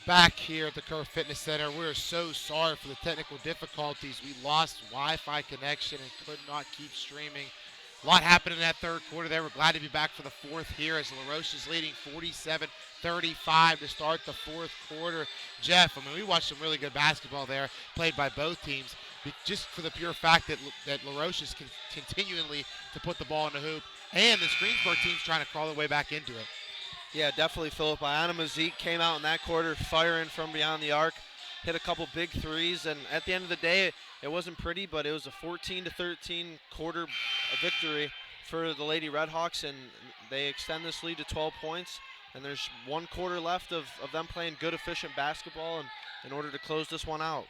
Back here at the Kerr Fitness Center, we're so sorry for the technical difficulties. We lost Wi-Fi connection and could not keep streaming. A lot happened in that third quarter there. We're glad to be back for the fourth here as LaRoche is leading 47-35 to start the fourth quarter. Jeff, I mean, we watched some really good basketball there played by both teams, just for the pure fact that LaRoche is continually to put the ball in the hoop, and this Greensburg team's trying to crawl their way back into it. Yeah, definitely, Philip. Mazik came out in that quarter firing from beyond the arc, hit a couple big threes, and at the end of the day, it wasn't pretty, but it was a 14-13 quarter victory for the Lady Redhawks, and they extend this lead to 12 points, and there's one quarter left of them playing good, efficient basketball in order to close this one out.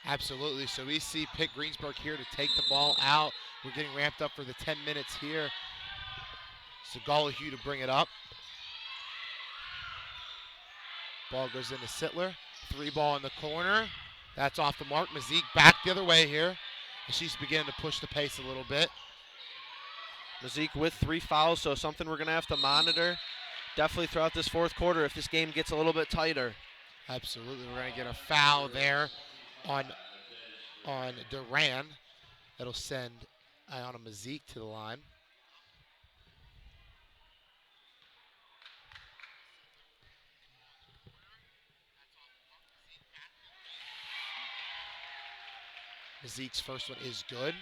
Absolutely. So we see Pitt Greensburg here to take the ball out. We're getting ramped up for the 10 minutes here. Sagala-Hugh to bring it up. Ball goes into Sittler. Three ball in the corner. That's off the mark. Mazik back the other way here. And she's beginning to push the pace a little bit. Mazik with 3 fouls, so something we're going to have to monitor definitely throughout this fourth quarter if this game gets a little bit tighter. Absolutely. We're going to get a foul there on Duran. That'll send Ayana Mazik to the line. Mazik's first one is good.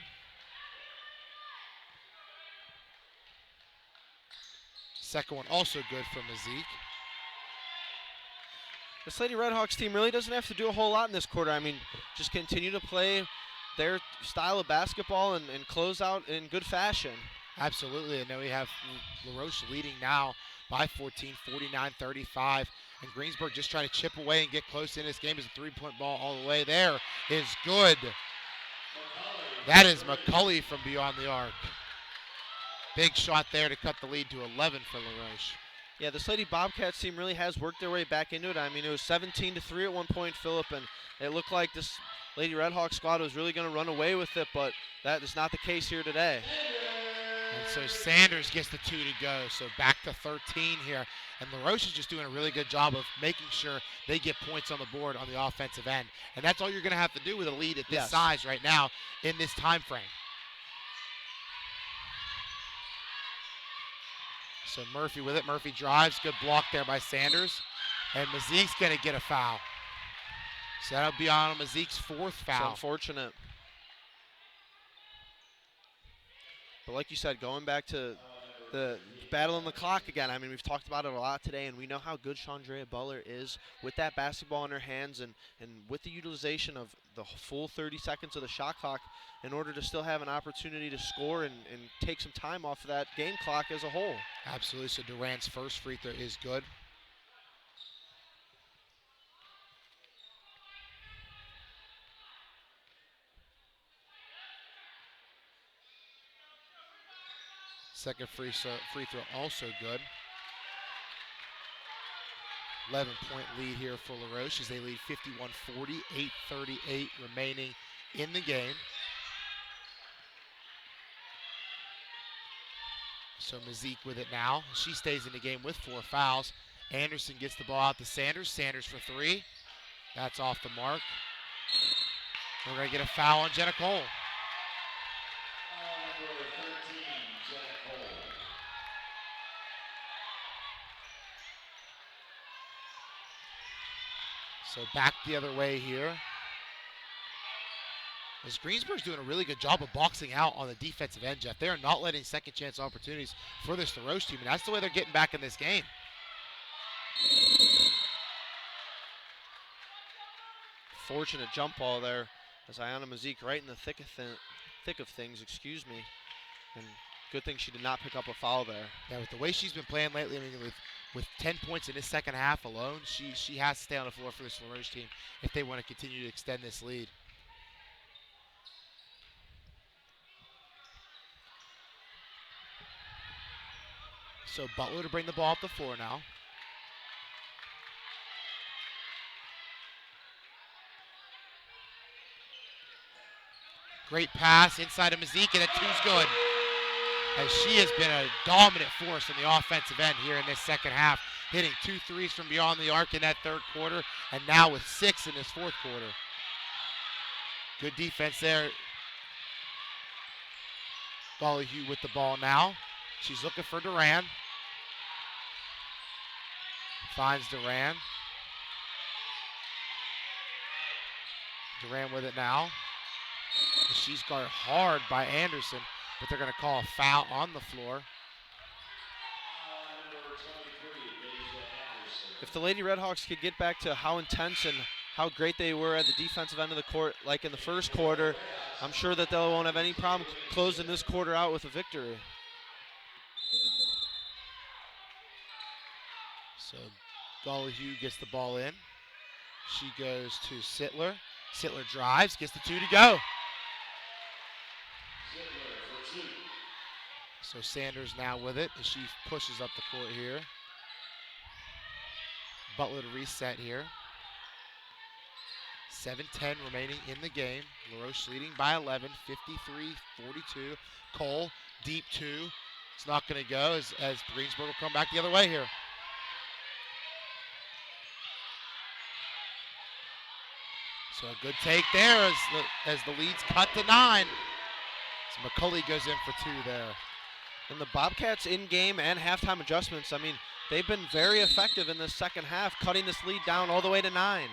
Second one also good for Mazik. This Lady Redhawks team really doesn't have to do a whole lot in this quarter. I mean, just continue to play their style of basketball and close out in good fashion. Absolutely, and then we have LaRoche leading now by 14, 49-35. And Greensburg just trying to chip away and get close in this game as a three-point ball all the way there is good. That is McCulley from beyond the arc. Big shot there to cut the lead to 11 for LaRoche. Yeah, this Lady Bobcats team really has worked their way back into it. I mean, it was 17-3 at one point, Philip, and it looked like this Lady Redhawk squad was really going to run away with it, but that is not the case here today. And so Sanders gets the 2 to go, so back to 13 here. And LaRoche is just doing a really good job of making sure they get points on the board on the offensive end. And that's all you're going to have to do with a lead at this size right now in this time frame. So Murphy with it. Murphy drives. Good block there by Sanders. And Mazik's going to get a foul. So that'll be on Mazik's 4th foul. It's unfortunate. But like you said, going back to the battle on the clock again, I mean, we've talked about it a lot today, and we know how good Chandrea Butler is with that basketball in her hands and with the utilization of the full 30 seconds of the shot clock in order to still have an opportunity to score and take some time off of that game clock as a whole. Absolutely. So Durant's first free throw is good. Second free throw also good. 11-point lead here for LaRoche as they lead 51-40, 8:38 remaining in the game. So Mazik with it now. She stays in the game with 4 fouls. Anderson gets the ball out to Sanders. Sanders for 3. That's off the mark. We're going to get a foul on Jenna Cole. So back the other way here. As Greensburg's doing a really good job of boxing out on the defensive end, Jeff. They are not letting second chance opportunities for this LaRoche team, and that's the way they're getting back in this game. Fortunate jump ball there as Ayana Mazik right in the thick of things, and good thing she did not pick up a foul there. Yeah, with the way she's been playing lately, I mean, with 10 points in this second half alone, she has to stay on the floor for this LaRoche team if they want to continue to extend this lead. So Butler to bring the ball up the floor now. Great pass inside of Mazik, and a 2's good. as she has been a dominant force in the offensive end here in this second half, hitting 2 threes from beyond the arc in that third quarter, and now with 6 in this fourth quarter. Good defense there. Gollihue with the ball now. She's looking for Duran. Finds Duran. Duran with it now. She's guarded hard by Anderson, but they're going to call a foul on the floor. If the Lady Redhawks could get back to how intense and how great they were at the defensive end of the court, like in the first quarter, I'm sure that they won't have any problem closing this quarter out with a victory. So Gollihue gets the ball in. She goes to Sittler. Sittler drives, gets the 2 to go. So Sanders now with it as she pushes up the court here. Butler to reset here. 7:10 remaining in the game. LaRoche leading by 11, 53-42. Cole, deep 2. It's not going to go as Greensburg will come back the other way here. So a good take there as the lead's cut to 9. So McCulley goes in for 2 there. And the Bobcats in-game and halftime adjustments, I mean, they've been very effective in this second half, cutting this lead down all the way to 9.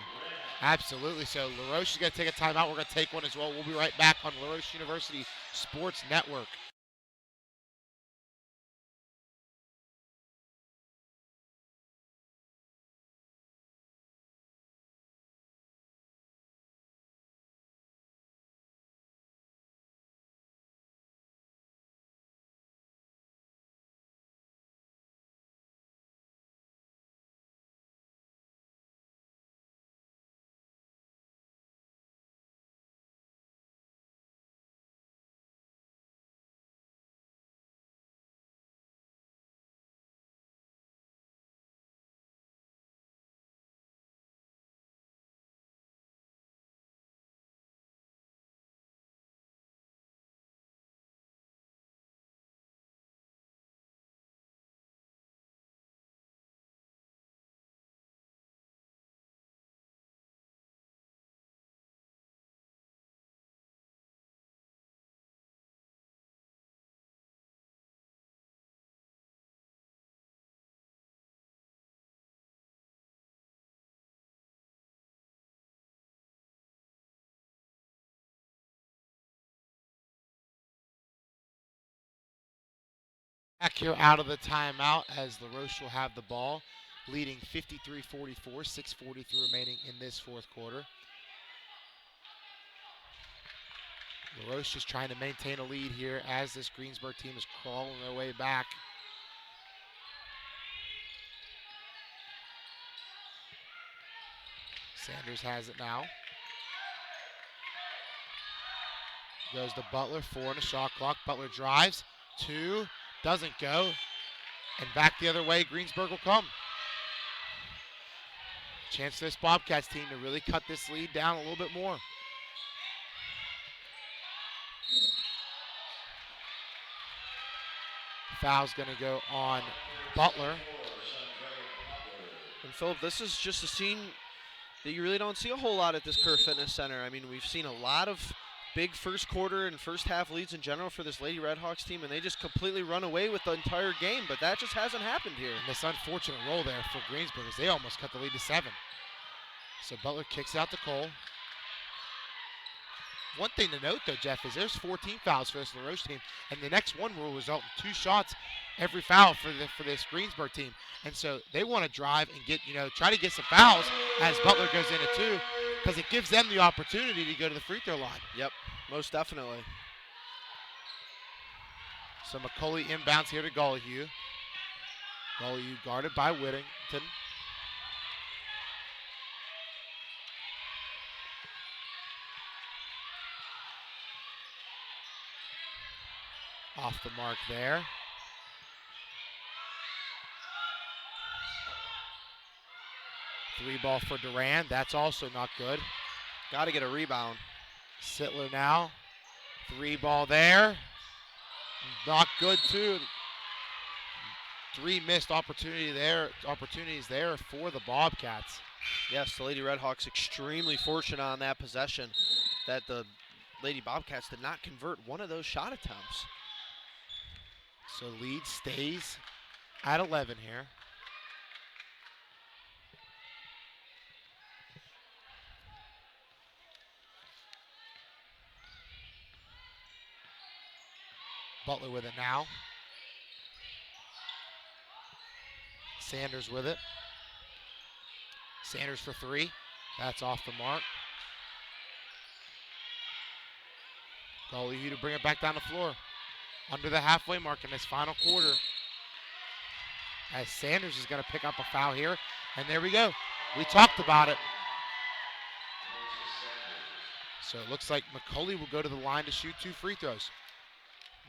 Absolutely. So LaRoche is going to take a timeout. We're going to take one as well. We'll be right back on LaRoche University Sports Network. Back here out of the timeout as LaRoche will have the ball, leading 53-44, 6:43 remaining in this fourth quarter. LaRoche is trying to maintain a lead here as this Greensburg team is crawling their way back. Sanders has it now. Goes to Butler, 4 on the shot clock. Butler drives, 2, doesn't go. And back the other way, Greensburg will come. Chance for this Bobcats team to really cut this lead down a little bit more. Foul's going to go on Butler. And Philip, this is just a scene that you really don't see a whole lot at this Kerr Fitness Center. I mean, we've seen a lot of big first quarter and first half leads in general for this Lady Redhawks team, and they just completely run away with the entire game, but that just hasn't happened here. And this unfortunate roll there for Greensburg as they almost cut the lead to 7. So Butler kicks out to Cole. One thing to note, though, Jeff, is there's 14 fouls for this LaRoche team, and the next one will result in 2 shots every foul for this Greensburg team. And so they want to drive and get, try to get some fouls as Butler goes in at 2, because it gives them the opportunity to go to the free throw line. Yep, most definitely. So McCulley inbounds here to Gollihue. Gollihue guarded by Whittington. Off the mark there. Three ball for Duran. That's also not good. Got to get a rebound. Sittler now. 3 ball there. Not good, too. 3 missed opportunities there for the Bobcats. Yes, the Lady Redhawks extremely fortunate on that possession that the Lady Bobcats did not convert one of those shot attempts. So lead stays at 11 here. Butler with it now. Sanders with it. Sanders for 3. That's off the mark. Goalie to bring it back down the floor. Under the halfway mark in this final quarter. As Sanders is going to pick up a foul here. And there we go. We talked about it. So it looks like McCulley will go to the line to shoot 2 free throws.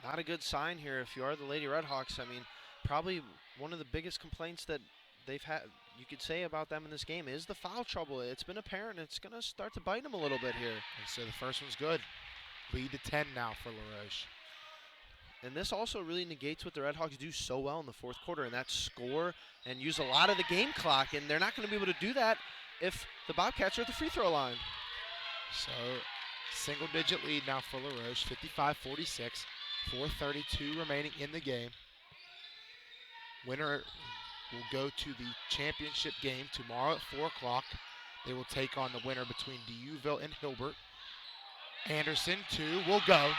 Not a good sign here if you are the Lady Redhawks. I mean, probably one of the biggest complaints that they've had, you could say, about them in this game is the foul trouble. It's been apparent. It's going to start to bite them a little bit here. And so the first one's good. Lead to 10 now for LaRoche. And this also really negates what the Redhawks do so well in the fourth quarter, and that's score and use a lot of the game clock. And they're not going to be able to do that if the Bobcats are at the free throw line. So single-digit lead now for LaRoche, 55-46. 4:32 remaining in the game. Winner will go to the championship game tomorrow at 4 o'clock. They will take on the winner between DeUville and Hilbert. Anderson, 2, will go.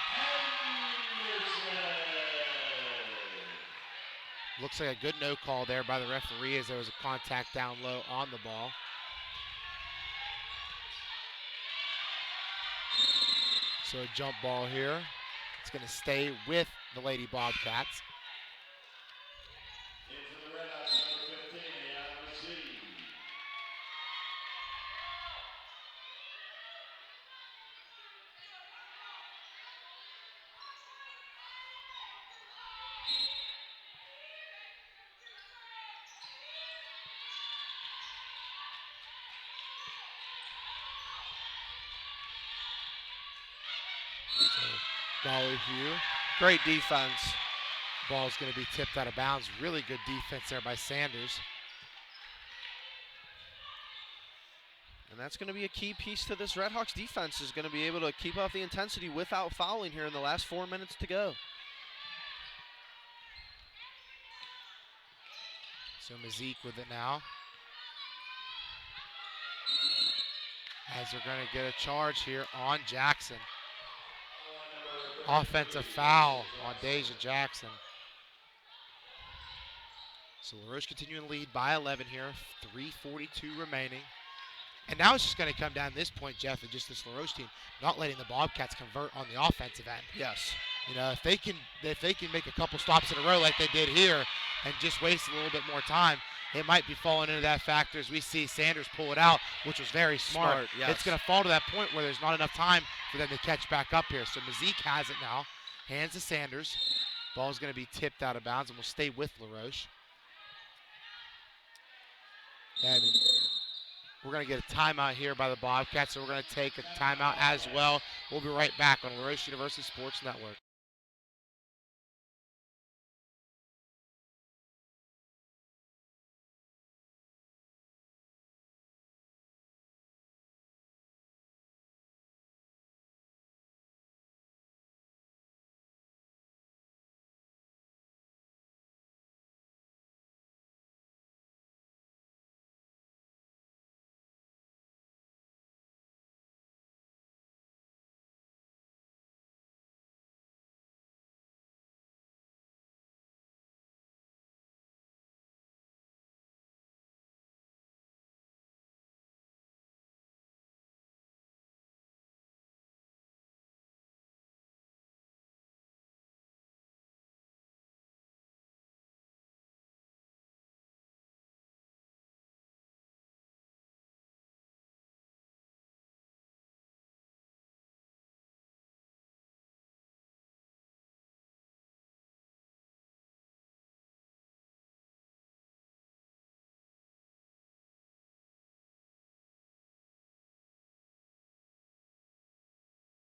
Looks like a good no call there by the referee as there was a contact down low on the ball. So a jump ball here. It's going to stay with the Lady Bobcats. Into the Redhawks, number 15, AMCC. Dollar Hugh. Great defense. Ball's going to be tipped out of bounds. Really good defense there by Sanders. And that's going to be a key piece to this Redhawks defense, is going to be able to keep up the intensity without fouling here in the last 4 minutes to go. So Mazik with it now. As they're going to get a charge here on Jackson. Offensive foul on Deja Jackson. So LaRoche continuing to lead by 11 here, 3:42 remaining. And now it's just going to come down to this point, Jeff, and just this LaRoche team not letting the Bobcats convert on the offensive end. Yes. You know, if they can make a couple stops in a row like they did here and just waste a little bit more time, it might be falling into that factor as we see Sanders pull it out, which was very smart. Yes. It's going to fall to that point where there's not enough time for them to catch back up here. So Mazik has it now, hands to Sanders. Ball's going to be tipped out of bounds and will stay with LaRoche. I mean, we're going to get a timeout here by the Bobcats, so we're going to take a timeout as well. We'll be right back on LaRoche University Sports Network.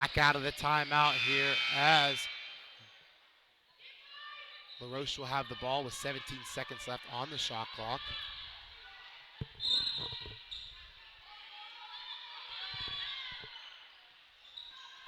Back out of the timeout here as LaRoche will have the ball with 17 seconds left on the shot clock.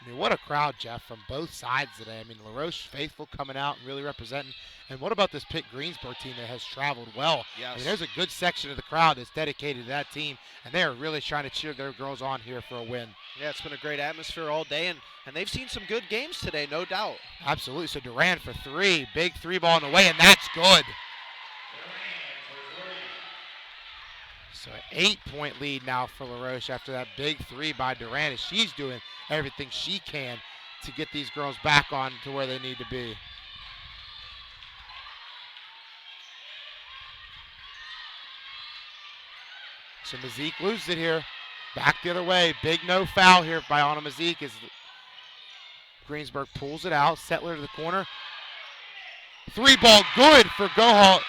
I mean, what a crowd, Jeff, from both sides today. I mean, LaRoche faithful coming out and really representing. And what about this Pitt Greensburg team that has traveled well? Yes. I mean, there's a good section of the crowd that's dedicated to that team, and they are really trying to cheer their girls on here for a win. Yeah, it's been a great atmosphere all day, and they've seen some good games today, no doubt. Absolutely. So Behrend for three. Big three ball in the way, and that's good. So an 8-point lead now for LaRoche after that big three by Behrend, as she's doing everything she can to get these girls back on to where they need to be. So Mazik loses it here. Back the other way. Big no foul here by Anna Mazik as Greensburg pulls it out. Settler to the corner. Three ball good for Gohalt.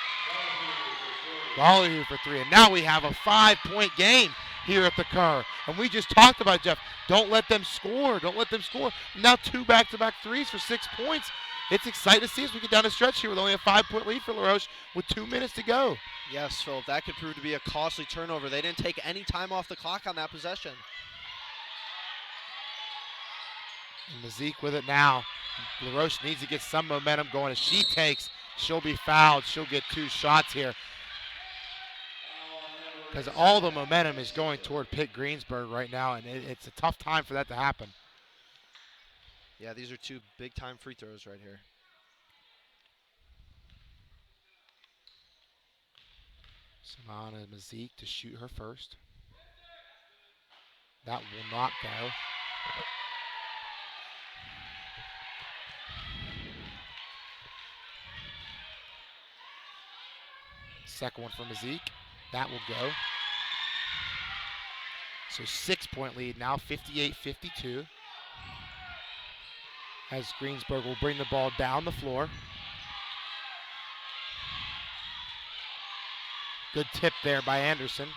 Golly for three. And now we have a 5-point game here at the Kerr. And we just talked about, Jeff, don't let them score. Don't let them score. Now 2 back-to-back threes for 6 points. It's exciting to see as we get down the stretch here with only a 5-point lead for LaRoche with 2 minutes to go. Yes, Philip, that could prove to be a costly turnover. They didn't take any time off the clock on that possession. And Mazik with it now. LaRoche needs to get some momentum going. As she takes, she'll be fouled. She'll get 2 shots here, because all the momentum is going toward Pitt Greensburg right now, and it's a tough time for that to happen. Yeah, these are 2 big-time free throws right here. Samana Mazik to shoot her first. That will not go. Second one for Mazik. That will go. So 6-point lead now, 58-52. As Greensburg will bring the ball down the floor. Good tip there by Anderson,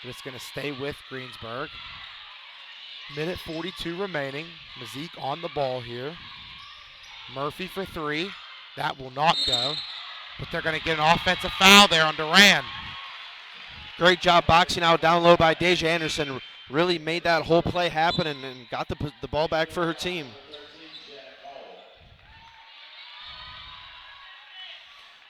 but it's going to stay with Greensburg. Minute 42 remaining. Mazik on the ball here. Murphy for 3. That will not go, but they're going to get an offensive foul there on Behrend. Great job boxing out down low by Deja Anderson. Really made that whole play happen and got the ball back for her team.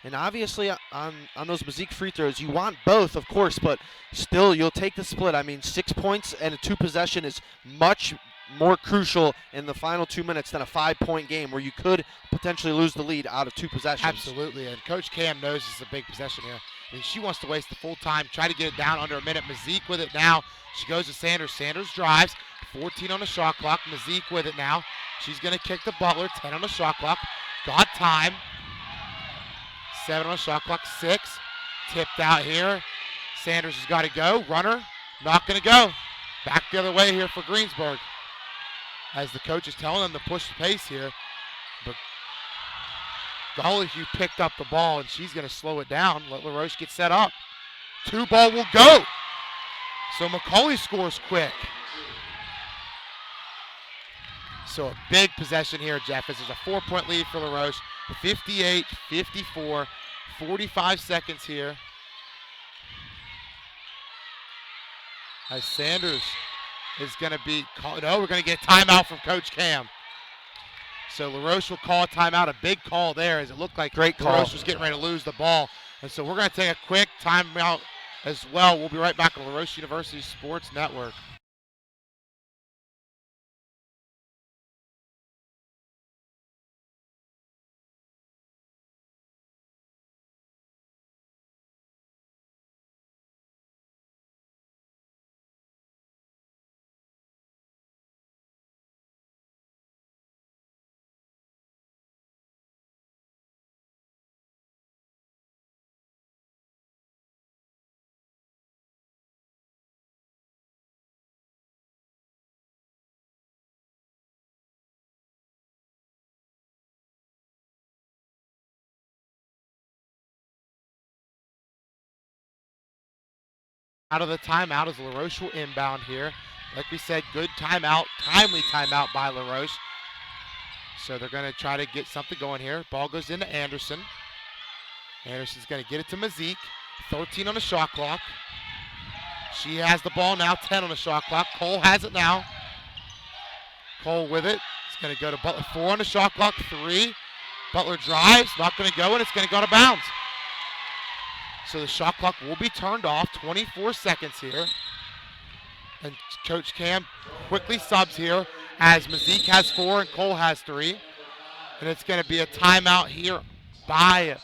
And obviously on those Mazik free throws, you want both, of course, but still you'll take the split. I mean, 6 points and a 2 possession is much more crucial in the final 2 minutes than a 5-point game where you could potentially lose the lead out of 2 possessions. Absolutely, and Coach Cam knows this is a big possession here. I mean, she wants to waste the full time, try to get it down under a minute. Mazik with it now. She goes to Sanders. Sanders drives. 14 on the shot clock. Mazik with it now. She's going to kick the Butler. 10 on the shot clock. Got time. 7 on the shot clock. 6. Tipped out here. Sanders has got to go. Runner. Not going to go. Back the other way here for Greensburg, as the coach is telling them to push the pace here. But Gollihue picked up the ball, and she's going to slow it down. Let LaRoche get set up. 2 ball will go. So McCauley scores quick. So a big possession here, Jeff. This is a 4-point lead for LaRoche. 58-54. 45 seconds here. As Sanders is going to be called. No, we're going to get a timeout from Coach Cam. So LaRoche will call a timeout. A big call there, as it looked like great call. LaRoche was getting ready to lose the ball. And so we're going to take a quick timeout as well. We'll be right back on LaRoche University Sports Network. Out of the timeout as LaRoche will inbound here. Like we said, good timeout, timely timeout by LaRoche. So they're going to try to get something going here. Ball goes into Anderson. Anderson's going to get it to Mazik. 13 on the shot clock. She has the ball now, 10 on the shot clock. Cole has it now. Cole with it. It's going to go to Butler. 4 on the shot clock, 3. Butler drives, not going to go, and it's going to go out of bounds. So the shot clock will be turned off. 24 seconds here. And Coach Cam quickly subs here as Mazik has 4 and Cole has 3. And it's going to be a timeout here by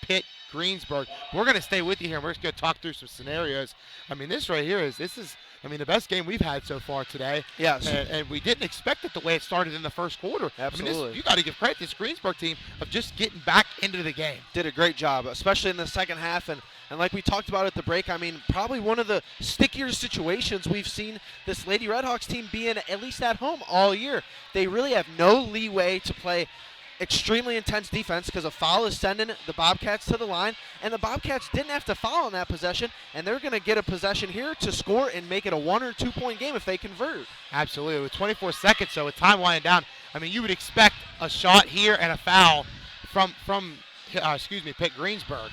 Pitt Greensburg. We're going to stay with you here, and we're just going to talk through some scenarios. I mean, this right here is the best game we've had so far today. Yes. And we didn't expect it the way it started in the first quarter. Absolutely. I mean, you got to give credit to this Greensburg team of just getting back into the game. Did a great job, especially in the second half. And like we talked about at the break, I mean, probably one of the stickier situations we've seen this Lady Redhawks team be in, at least at home, all year. They really have no leeway to play extremely intense defense because a foul is sending the Bobcats to the line, and the Bobcats didn't have to foul on that possession, and they're going to get a possession here to score and make it a 1 or 2 point game if they convert. Absolutely. With 24 seconds, so with time winding down, I mean, you would expect a shot here and a foul from Pitt Greensburg.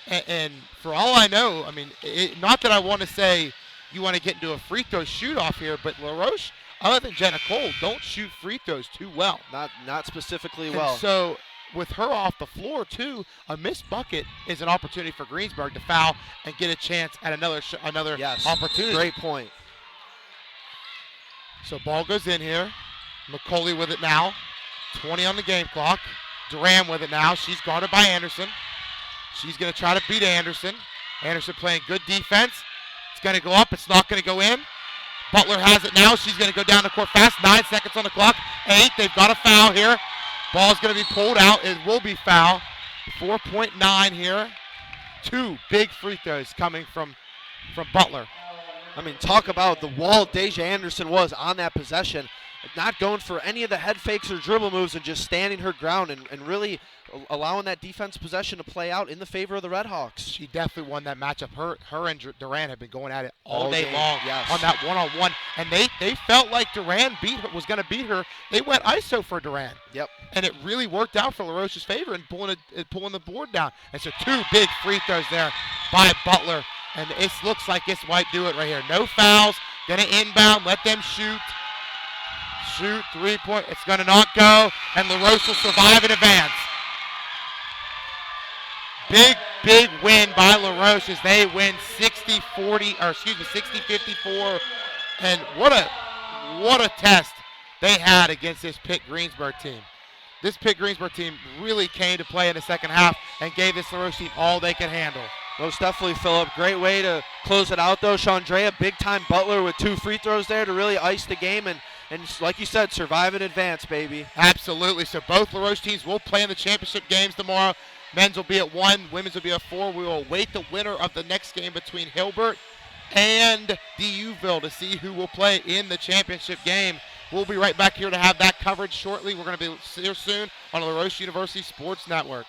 And for all I know, I mean, not that I want to say you want to get into a free throw shoot off here, but LaRoche, other than Jenna Cole, don't shoot free throws too well. Not specifically and well. So with her off the floor too, a missed bucket is an opportunity for Greensburg to foul and get a chance at another yes, opportunity. Great point. So ball goes in here. McCauley with it now. 20 on the game clock. Duran with it now. She's guarded by Anderson. She's going to try to beat Anderson. Anderson playing good defense. It's going to go up. It's not going to go in. Butler has it now. She's going to go down the court fast. 9 seconds on the clock. 8. They've got a foul here. Ball's going to be pulled out. It will be foul. 4.9 here. 2 big free throws coming from Butler. I mean, talk about the wall Deja Anderson was on that possession. Not going for any of the head fakes or dribble moves and just standing her ground and really allowing that defense possession to play out in the favor of the Redhawks. She definitely won that matchup. Her and Duran have been going at it all day game, long yes. on that one-on-one. And they felt like Duran was going to beat her. They went ISO for Duran. Yep. And it really worked out for LaRoche's favor in pulling the board down. And so 2 big free throws there by Butler. And it looks like this might do it right here. No fouls. Going to inbound. Let them shoot. Shoot. 3-point. It's going to not go. And LaRoche will survive and advance. Big win by LaRoche as they win 60-54. And what a test they had against this Pitt Greensburg team. This Pitt Greensburg team really came to play in the second half and gave this LaRoche team all they could handle. Most definitely, Phillip. Great way to close it out, though. Chandrea, big-time Butler with 2 free throws there to really ice the game and like you said, survive and advance, baby. Absolutely. So both LaRoche teams will play in the championship games tomorrow. Men's will be at 1, women's will be at 4. We will await the winner of the next game between Hilbert and DUville to see who will play in the championship game. We'll be right back here to have that coverage shortly. We're going to be here soon on the LaRoche University Sports Network.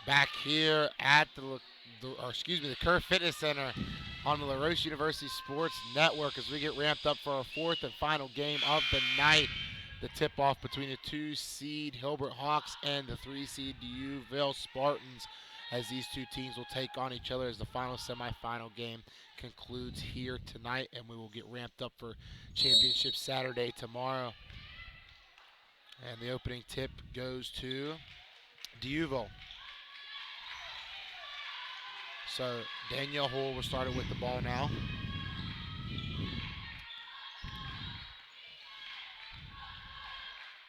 back here at the Kerr Fitness Center on the Roche University Sports Network as we get ramped up for our fourth and final game of the night. The tip-off between the 2-seed Hilbert Hawks and the 3-seed D'Youville Spartans, as these two teams will take on each other as the final semifinal game concludes here tonight, and we will get ramped up for Championship Saturday tomorrow. And the opening tip goes to D'Youville. So Danielle Hull will start it with the ball now.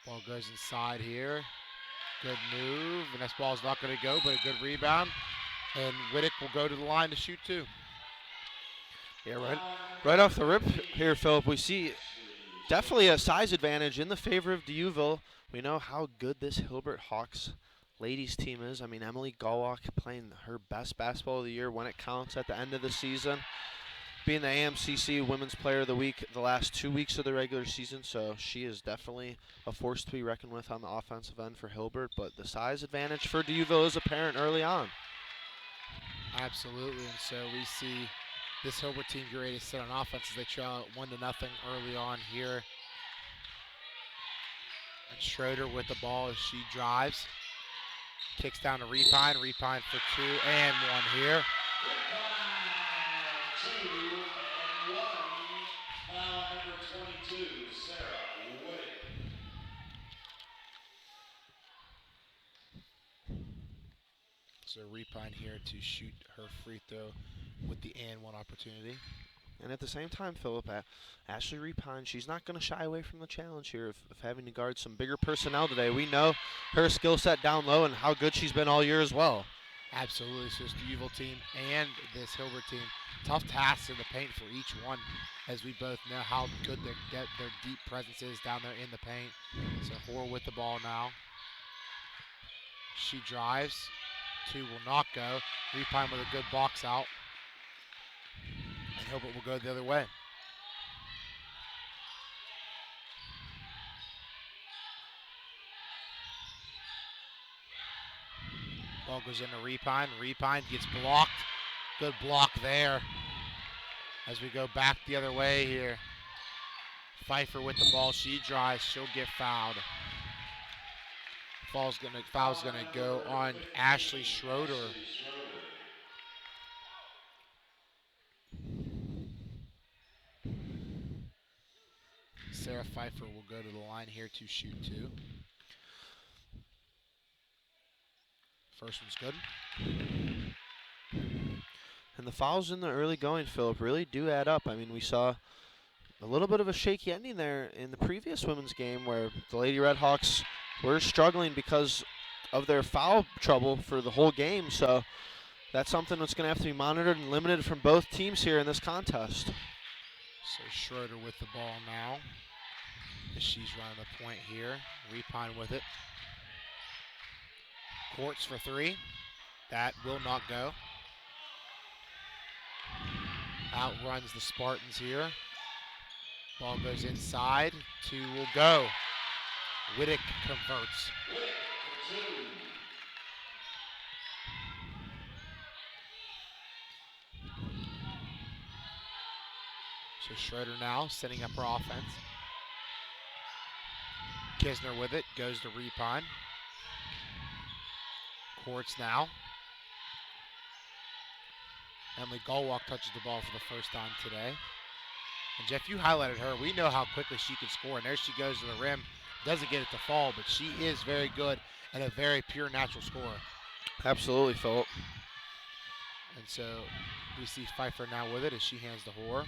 Ball goes inside here. Good move, and this ball's not going to go, but a good rebound. And Whittick will go to the line to shoot two. Yeah, right off the rip here, Philip, we see definitely a size advantage in the favor of D'Youville. We know how good this Hilbert Hawks ladies team is. I mean, Emily Galwak playing her best basketball of the year when it counts at the end of the season. Being the AMCC Women's Player of the Week the last 2 weeks of the regular season, so she is definitely a force to be reckoned with on the offensive end for Hilbert, but the size advantage for D'Youville is apparent early on. Absolutely, and so we see this Hilbert team get ready to sit on offense as they trail 1-0 early on here. And Schroeder with the ball as she drives. Kicks down to Repine. Repine for two and one here. So Repine here to shoot her free throw with the and one opportunity. And at the same time, Philip, Ashley Repine, she's not going to shy away from the challenge here of having to guard some bigger personnel today. We know her skill set down low and how good she's been all year as well. Absolutely. So it's the D'Youville team and this Hilbert team. Tough tasks in the paint for each one, as we both know how good their deep presence is down there in the paint. So Hoare with the ball now. She drives. Two will not go. Repine with a good box out. And Hilbert will go the other way. Ball goes into Repine. Repine gets blocked. Good block there. As we go back the other way here. Pfeiffer with the ball. She drives. She'll get fouled. Foul's gonna go on Ashley Schroeder. Sarah Pfeiffer will go to the line here to shoot two. First one's good. And the fouls in the early going, Philip, really do add up. I mean, we saw a little bit of a shaky ending there in the previous women's game where the Lady Redhawks were struggling because of their foul trouble for the whole game. So that's something that's going to have to be monitored and limited from both teams here in this contest. So Schroeder with the ball now. As she's running the point here. Repine with it. Courts for three. That will not go. Outruns the Spartans here. Ball goes inside. Two will go. Whittick converts. So Schroeder now setting up her offense. Kisner with it, goes to Repine. Courts now. Emily Galwak touches the ball for the first time today. And Jeff, you highlighted her. We know how quickly she can score, and there she goes to the rim. Doesn't get it to fall, but she is very good and a very pure natural scorer. Absolutely, Philip. And so we see Pfeiffer now with it as she hands to Hoare.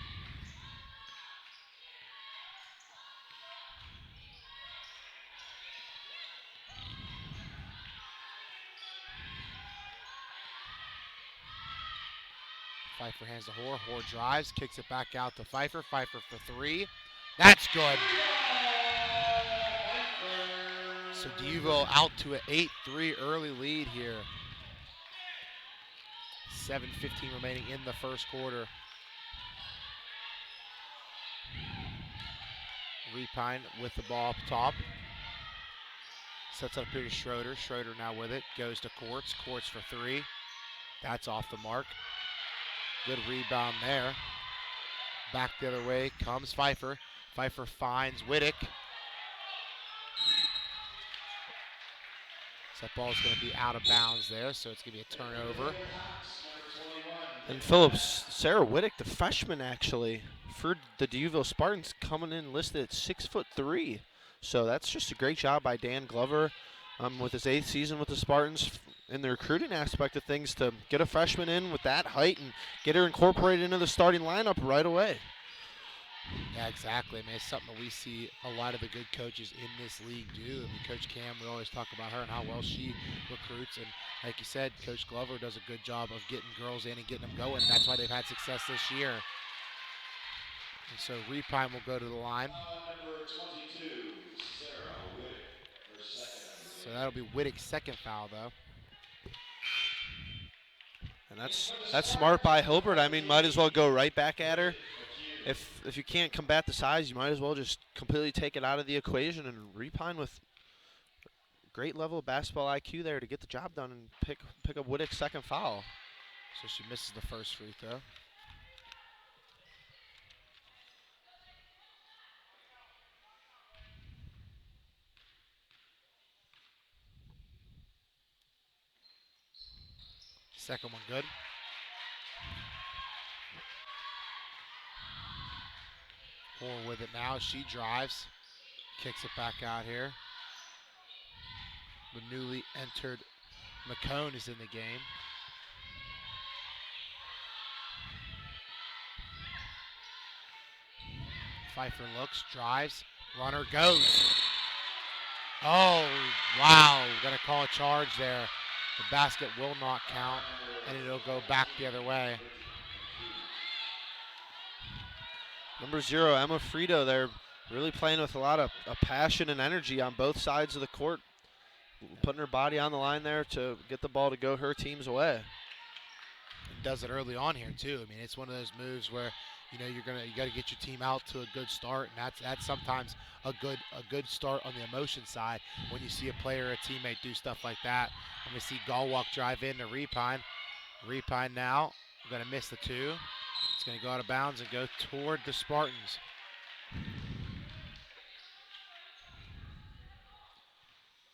Pfeiffer hands to Hoare. Hoare drives, kicks it back out to Pfeiffer. Pfeiffer for three. That's good. So D'Youville out to an 8-3 early lead here. 7:15 remaining in the first quarter. Repine with the ball up top. Sets up here to Schroeder. Schroeder now with it. Goes to Courts. Courts for three. That's off the mark. Good rebound there. Back the other way comes Pfeiffer. Pfeiffer finds Whittick. So that ball's going to be out of bounds there, so it's going to be a turnover. And Phillips, Sarah Whittick, the freshman actually, for the D'Youville Spartans, coming in listed at 6'3". So that's just a great job by Dan Glover with his 8th season with the Spartans in the recruiting aspect of things to get a freshman in with that height and get her incorporated into the starting lineup right away. Yeah, exactly. I mean, it's something that we see a lot of the good coaches in this league do. I mean, Coach Cam, we always talk about her and how well she recruits. And like you said, Coach Glover does a good job of getting girls in and getting them going. And that's why they've had success this year. And so Repine will go to the line. Number 22, Sarah Whittick. Her second. So that'll be Whittick's second foul, though. And that's smart by Hilbert. I mean, might as well go right back at her. If you can't combat the size, you might as well just completely take it out of the equation and Repine with great level of basketball IQ there to get the job done and pick up Whittick's second foul. So she misses the first free throw. Second one good. Moore with it now. She drives. Kicks it back out here. The newly entered McCone is in the game. Pfeiffer looks, drives, runner goes. Oh, wow. We're going to call a charge there. The basket will not count, and it'll go back the other way. Number 0, Emma Frito there, really playing with a lot of passion and energy on both sides of the court. Putting her body on the line there to get the ball to go her team's way. And does it early on here too. I mean, it's one of those moves where you got to get your team out to a good start, and that's sometimes a good start on the emotion side when you see a player or a teammate do stuff like that. And we see Galwalk drive in to Repine. Repine now going to miss the two. It's going to go out of bounds and go toward the Spartans.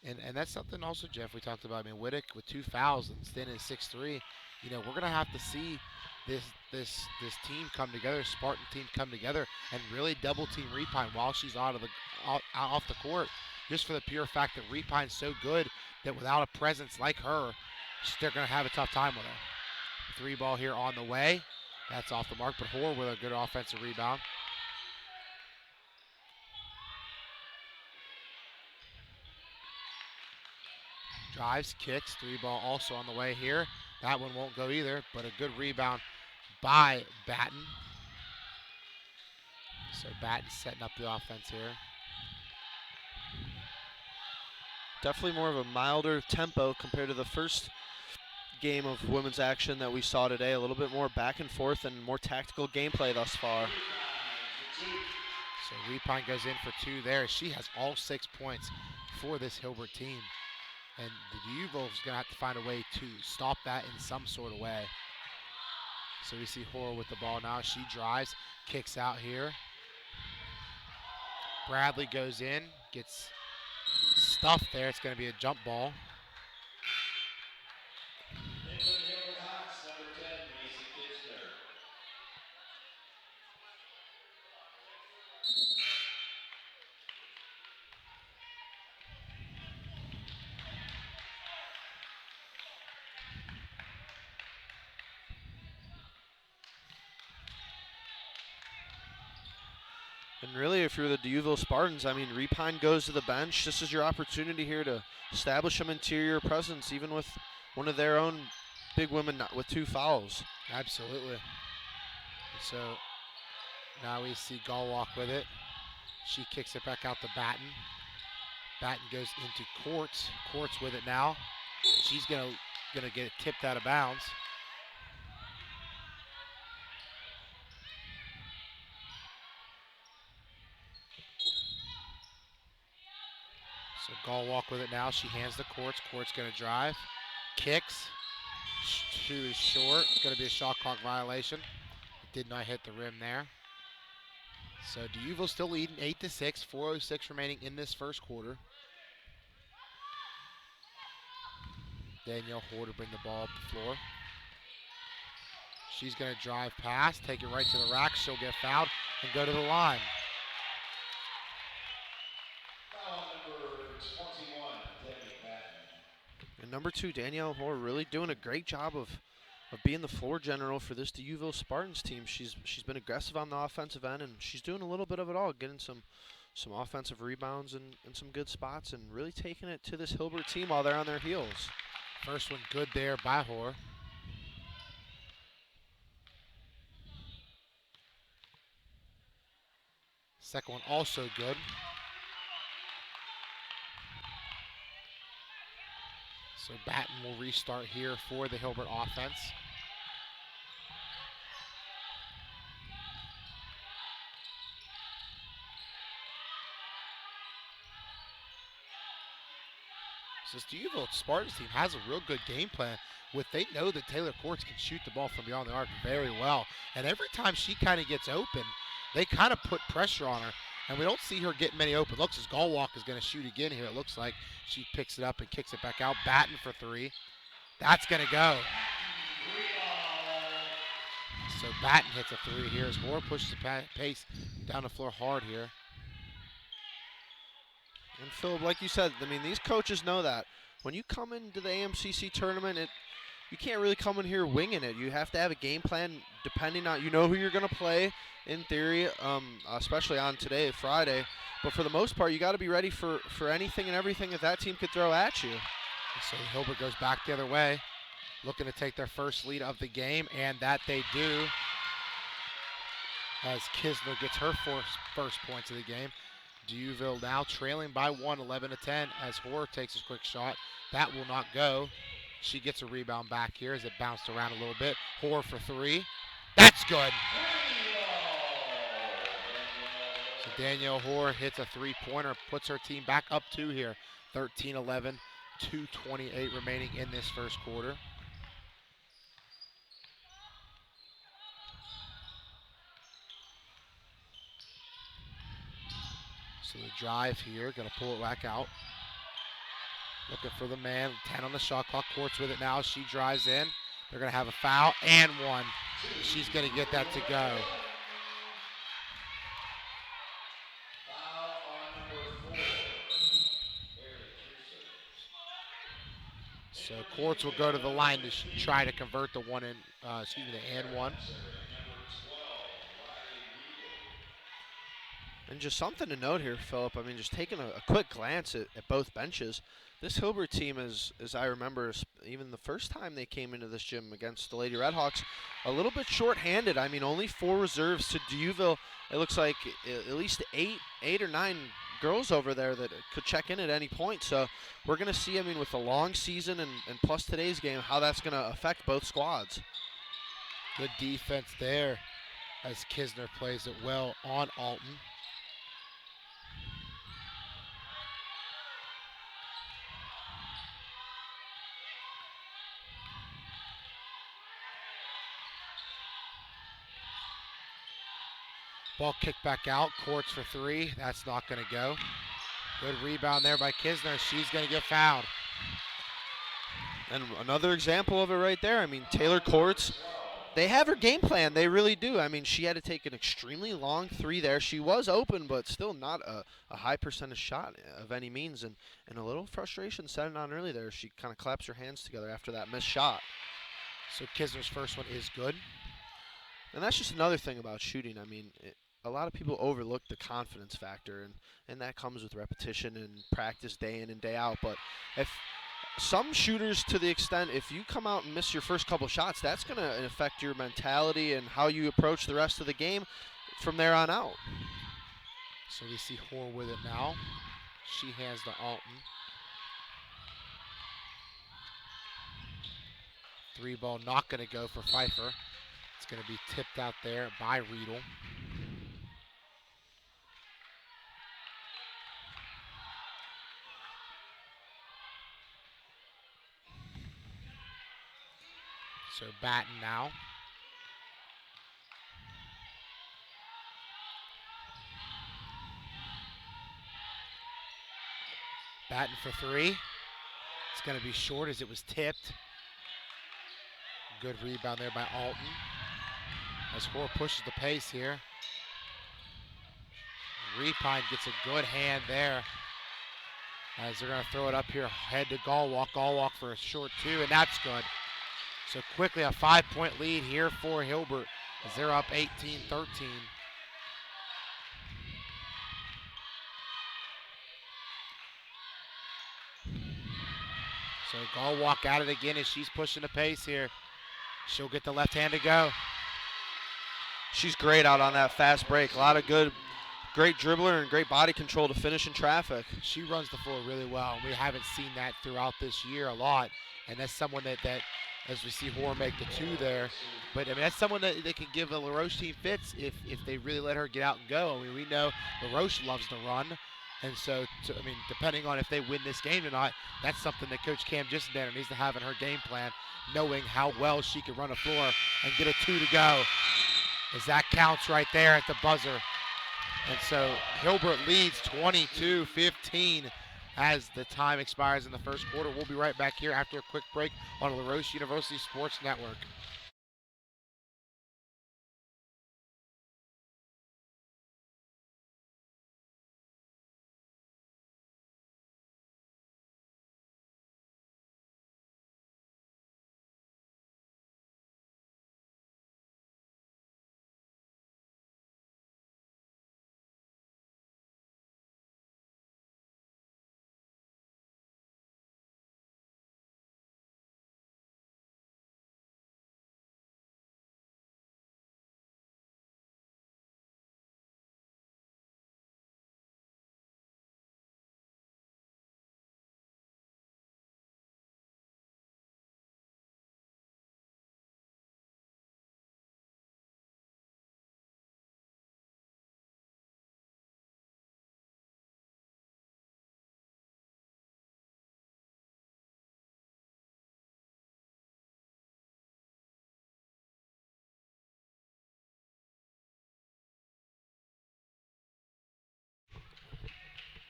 And that's something also, Jeff, we talked about. I mean, Whittick with 2 fouls and standing at 6'3". You know, we're going to have to see this team come together, Spartan team come together, and really double team Repine while she's off the court, just for the pure fact that Repine's so good that without a presence like her, they're going to have a tough time with her. 3 ball here on the way. That's off the mark, but Hoare with a good offensive rebound. Drives, kicks, 3 ball also on the way here. That one won't go either, but a good rebound by Batten. So Batten setting up the offense here. Definitely more of a milder tempo compared to the first game of women's action that we saw today. A little bit more back and forth and more tactical gameplay thus far. So Repine goes in for 2 there. She has all 6 points for this Hilbert team. And the D'Youville's going to have to find a way to stop that in some sort of way. So we see Hoare with the ball now. She drives, kicks out here. Bradley goes in, gets stuffed there. It's going to be a jump ball. And really, if you're the D'Youville Spartans, I mean, Repine goes to the bench. This is your opportunity here to establish some interior presence, even with one of their own big women with 2 fouls. Absolutely. So now we see Galwalk with it. She kicks it back out to Batten. Batten goes into Courts. Courts with it now. She's gonna get it tipped out of bounds. So Gallwalk with it now. She hands the Courts. Courts going to drive. Kicks. Shoot is short. It's going to be a shot clock violation. Did not hit the rim there. So DeUville still leading 8-6. 4:06 remaining in this first quarter. Danielle Hoare to bring the ball up the floor. She's going to drive past, take it right to the rack. She'll get fouled and go to the line. Foul number 21, Debbie Batten. And number 2, Danielle Hoare, really doing a great job of being the floor general for this DeUville Spartans team. She's been aggressive on the offensive end, and she's doing a little bit of it all, getting some offensive rebounds and some good spots, and really taking it to this Hilbert team while they're on their heels. First one good there by Hoare. Second one also good. So Batten will restart here for the Hilbert offense. So this DeUville Spartans team has a real good game plan. They know that Taylor Courts can shoot the ball from beyond the arc very well. And every time she kind of gets open, they kind of put pressure on her. And we don't see her getting many open looks as Gallwalk is going to shoot again here. It looks like she picks it up and kicks it back out. Batten for 3. That's going to go. So Batten hits a 3 here as Hoare pushes the pace down the floor hard here. And Philip, like you said, I mean, these coaches know that. When you come into the AMCC tournament, you can't really come in here winging it. You have to have a game plan depending on, you know who you're going to play in theory, especially on today, Friday. But for the most part, you got to be ready for anything and everything that team could throw at you. So Hilbert goes back the other way, looking to take their first lead of the game, and that they do as Kisner gets her first points of the game. DeUville now trailing by 1, 11-10, as Hoare takes his quick shot. That will not go. She gets a rebound back here as it bounced around a little bit. Hoare for 3. That's good. So Danielle Hoare hits a 3-pointer, puts her team back up 2 here. 13-11, 2:28 remaining in this first quarter. So the drive here, gonna pull it back out. Looking for the man, 10 on the shot clock. Courts with it now. She drives in. They're gonna have a foul and 1. She's gonna get that to go. Foul on number 4, So Courts will go to the line to try to convert the the and 1. And just something to note here, Philip. I mean, just taking a quick glance at both benches, this Hilbert team is, as I remember, even the first time they came into this gym against the Lady Redhawks, a little bit short-handed. I mean, only 4 reserves to DeUville. It looks like at least 8 or 9 girls over there that could check in at any point. So we're going to see, I mean, with the long season and plus today's game, how that's going to affect both squads. Good defense there as Kisner plays it well on Alton. Ball kicked back out. Courts for 3. That's not going to go. Good rebound there by Kisner. She's going to get fouled. And another example of it right there. I mean, Taylor Courts, they have her game plan. They really do. I mean, she had to take an extremely long 3 there. She was open, but still not a high percentage shot of any means. And a little frustration setting on early there. She kind of claps her hands together after that missed shot. So Kisner's first one is good. And that's just another thing about shooting. I mean, a lot of people overlook the confidence factor, and that comes with repetition and practice day in and day out. But if some shooters, to the extent, if you come out and miss your first couple shots, that's going to affect your mentality and how you approach the rest of the game from there on out. So we see Hoare with it now. She hands to Alton. 3 ball not going to go for Pfeiffer. It's going to be tipped out there by Riedel. So Batten now. Batten for three. It's going to be short as it was tipped. Good rebound there by Alton. As Hoare pushes the pace here. Repine gets a good hand there. As they're going to throw it up here, head to Gallwalk. Gallwalk for a short two, and that's good. So quickly a 5-point lead here for Hilbert as they're up 18-13. So Gallwalk at it again as she's pushing the pace here. She'll get the left hand to go. She's great out on that fast break. A lot of great dribbler and great body control to finish in traffic. She runs the floor really well, and we haven't seen that throughout this year a lot. And that's someone that as we see Hoare make the two there. But, I mean, that's someone that they can give the LaRoche team fits if they really let her get out and go. I mean, we know LaRoche loves to run. And so, I mean, depending on if they win this game or not, that's something that Coach Cam Gissendaner needs to have in her game plan, knowing how well she can run a floor and get a two to go. As that counts right there at the buzzer. And so Hilbert leads 22-15 as the time expires in the first quarter. We'll be right back here after a quick break on LaRoche University Sports Network.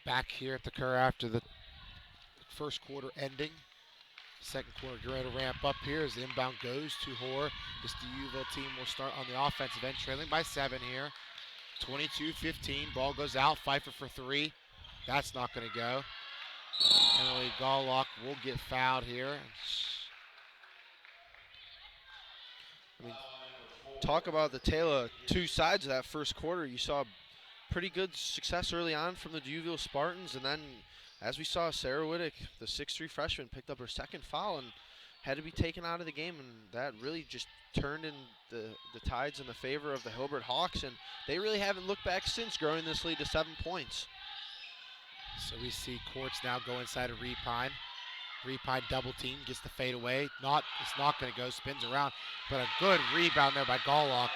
Back here at the Kerr after the first quarter ending. Second quarter going to ramp up here as the inbound goes to Hoare. This DUville team will start on the offensive end, trailing by 7 here. 22-15, ball goes out, Pfeiffer for three. That's not going to go. Emily Gallwalk will get fouled here. I mean, talk about the tale of two sides of that first quarter. You saw pretty good success early on from the DUville Spartans, and then as we saw, Sarah Wittick, the 6'3" freshman, picked up her second foul and had to be taken out of the game, and that really just turned in the tides in the favor of the Hilbert Hawks, and they really haven't looked back since, growing this lead to 7 points. So we see Courts now go inside of Repine. Repine double team, gets the fade away. It's not going to go, spins around, but a good rebound there by Gallwalk.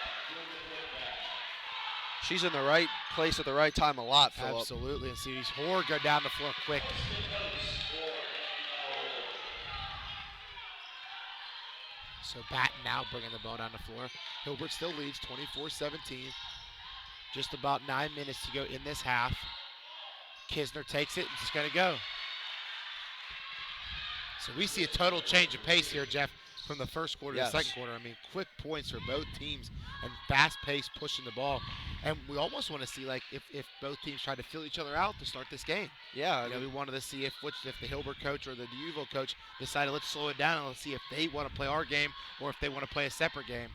She's in the right place at the right time a lot, Phillip. Absolutely, and see Hoare go down the floor quick. So Batten now bringing the ball down the floor. Hilbert still leads 24-17. Just about 9 minutes to go in this half. Kisner takes it, and it's going to go. So we see a total change of pace here, Jeff, from the first quarter to the second quarter. I mean, quick points for both teams and fast pace pushing the ball. And we almost want to see, like, if both teams try to fill each other out to start this game. Yeah. You know, we wanted to see if the Hilbert coach or the DUville coach decided let's slow it down and let's see if they want to play our game or if they want to play a separate game.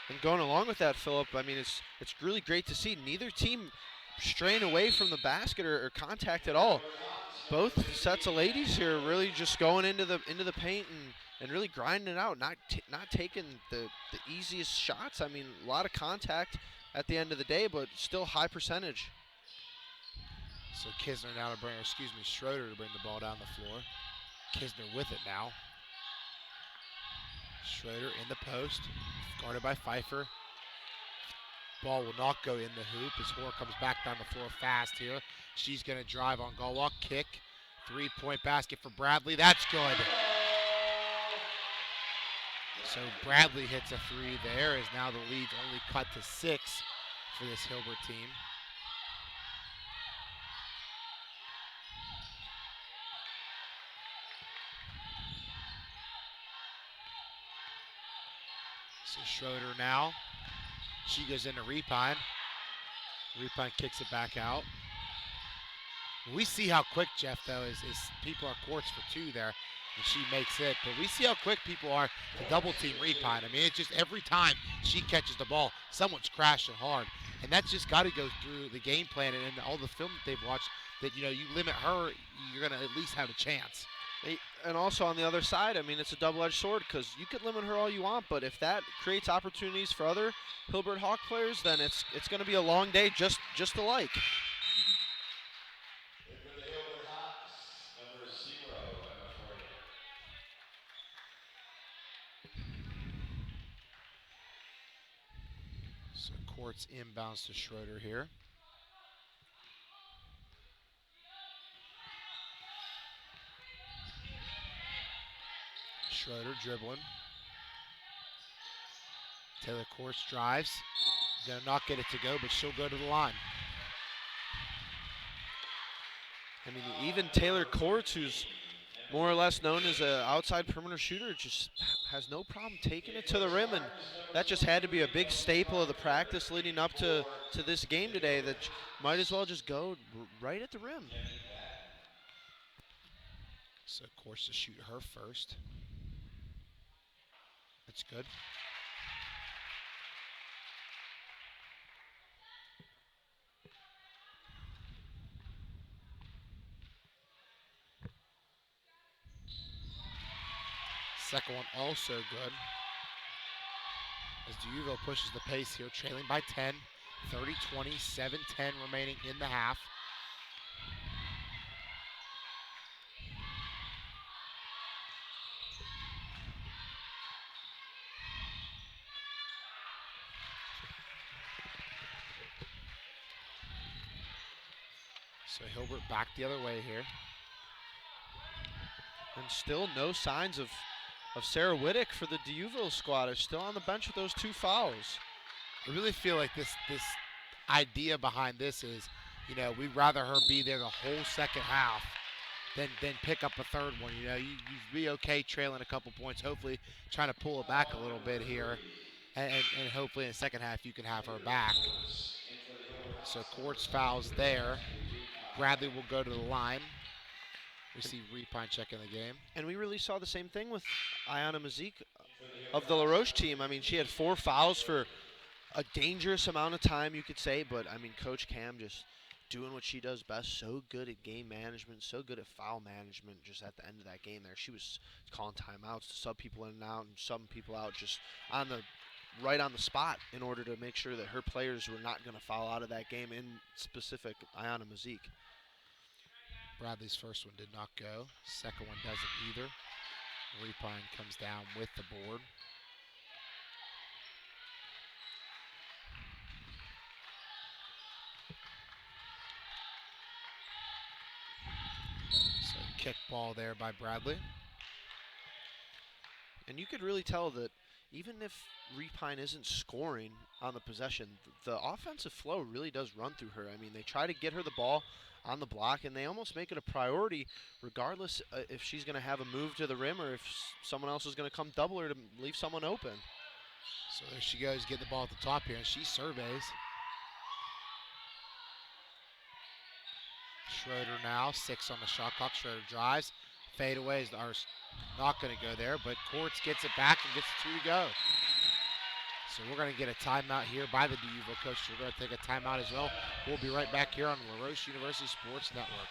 And going along with that, Phillip, I mean, it's really great to see neither team straying away from the basket or contact at all. Both sets of ladies here really just going into the paint and really grinding it out, not taking the easiest shots. I mean, a lot of contact at the end of the day, but still high percentage. So Kisner now Schroeder to bring the ball down the floor. Kisner with it now. Schroeder in the post, guarded by Pfeiffer. Ball will not go in the hoop as Hoare comes back down the floor fast here. She's going to drive on Gallwalk, kick. 3-point basket for Bradley. That's good. So Bradley hits a 3 there, as now the lead's only cut to 6 for this Hilbert team. So Schroeder now, she goes into Repine. Repine kicks it back out. We see how quick, Jeff, though, is people are courts for 2 there, and she makes it. But we see how quick people are to double team Repine. I mean, it's just every time she catches the ball, someone's crashing hard. And that's just got to go through the game plan and all the film that they've watched, that, you know, you limit her, you're going to at least have a chance. And also on the other side, I mean, it's a double-edged sword, because you could limit her all you want, but if that creates opportunities for other Hilbert Hawk players, then it's going to be a long day just alike. And for the Hilbert Hawks, number 0, Emma Fraser. So courts inbounds to Schroeder here. Schroeder dribbling. Taylor Courts drives. Gonna not get it to go, but she'll go to the line. I mean, even Taylor Courts, who's more or less known as an outside perimeter shooter, just has no problem taking it to the rim, and that just had to be a big staple of the practice leading up to this game today, that might as well just go right at the rim. So Courts to shoot her first. That's good. Second one also good. As D'Youville pushes the pace here, trailing by 10, 30-20, 7-10 remaining in the half. So Hilbert back the other way here. And still no signs of Sarah Whittick for the D'Youville squad. Is still on the bench with those 2 fouls. I really feel like this idea behind this is, you know, we'd rather her be there the whole second half than pick up a third one. You know, you'd be okay trailing a couple points, hopefully trying to pull it back a little bit here, and hopefully in the second half you can have her back. So Courts fouls there. Bradley will go to the line. We see Repine checking the game. And we really saw the same thing with Ayanna Mazik of the Roche team. I mean, she had 4 fouls for a dangerous amount of time, you could say, but I mean, Coach Cam just doing what she does best, so good at game management, so good at foul management. Just at the end of that game there, she was calling timeouts to sub people in and out and subbing people out just right on the spot in order to make sure that her players were not going to foul out of that game, in specific Ayanna Mazik. Bradley's first one did not go. Second one doesn't either. Repine comes down with the board. So kick ball there by Bradley. And you could really tell that even if Repine isn't scoring on the possession, the offensive flow really does run through her. I mean, they try to get her the ball on the block, and they almost make it a priority, regardless if she's going to have a move to the rim or if someone else is going to come double her to leave someone open. So there she goes, getting the ball at the top here, and she surveys. Schroeder now, 6 on the shot clock. Schroeder drives. Fadeaways are not going to go there, but Courts gets it back and gets the 2 to go. So we're going to get a timeout here by the D'Youville coach. We're going to take a timeout as well. We'll be right back here on the Roche University Sports Network.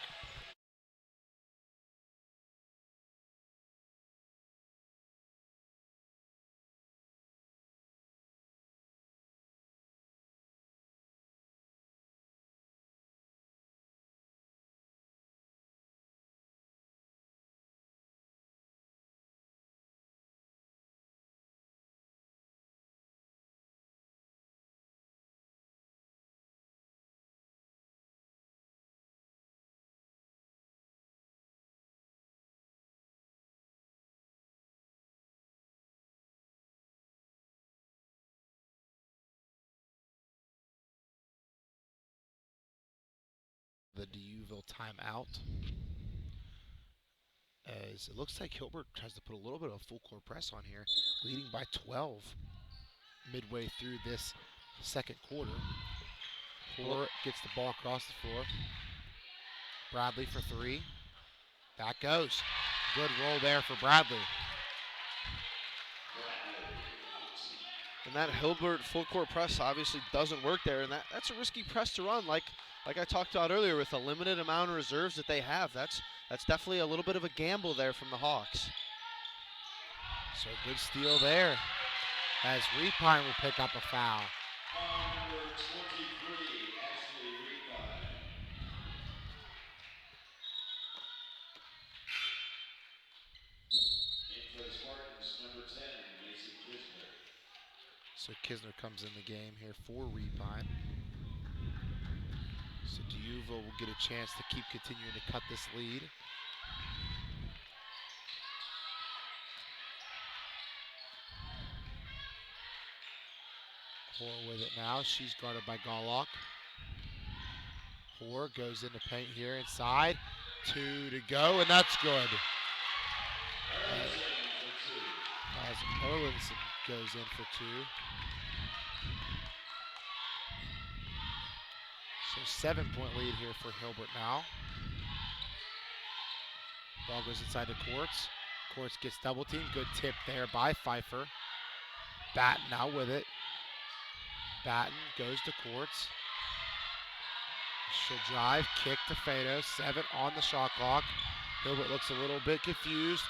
the DUville timeout. As it looks like Hilbert tries to put a little bit of full court press on here, leading by 12 midway through this second quarter. Hoare gets the ball across the floor. Bradley for three. That goes. Good roll there for Bradley. And that Hilbert full court press obviously doesn't work there, and that's a risky press to run. Like I talked about earlier, with a limited amount of reserves that they have, that's definitely a little bit of a gamble there from the Hawks. So good steal there, as Repine will pick up a foul. Number 23, Ashley Repine. In for the Spartans, number 10, Mason Kisner. So Kisner comes in the game here for Repine. So DUville will get a chance to keep continuing to cut this lead. Hoare with it now. She's guarded by Gawlock. Hoare goes into paint here inside. 2 to go, and that's good. As Erlinson goes in for 2. So 7-point lead here for Hilbert now. Ball goes inside the Courts. Courts gets double teamed. Good tip there by Pfeiffer. Batten now with it. Batten goes to Courts. She'll drive, kick to Fado. 7 on the shot clock. Hilbert looks a little bit confused.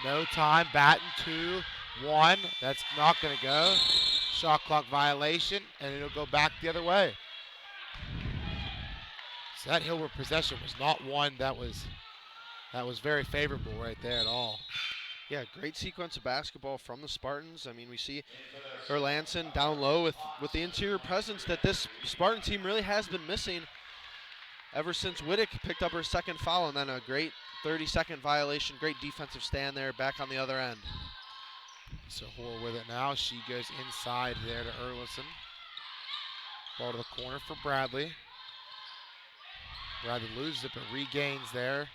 No time. Batten 2, 1. That's not going to go. Shot clock violation, and it'll go back the other way. So that Hilbert possession was not one that was very favorable right there at all. Yeah, great sequence of basketball from the Spartans. I mean, we see Erlandson down low with the interior presence that this Spartan team really has been missing ever since Whittick picked up her second foul, and then a great 30-second violation. Great defensive stand there, back on the other end. So Hoare with it now. She goes inside there to Erlinson. Ball to the corner for Bradley. Bradley loses it but regains there.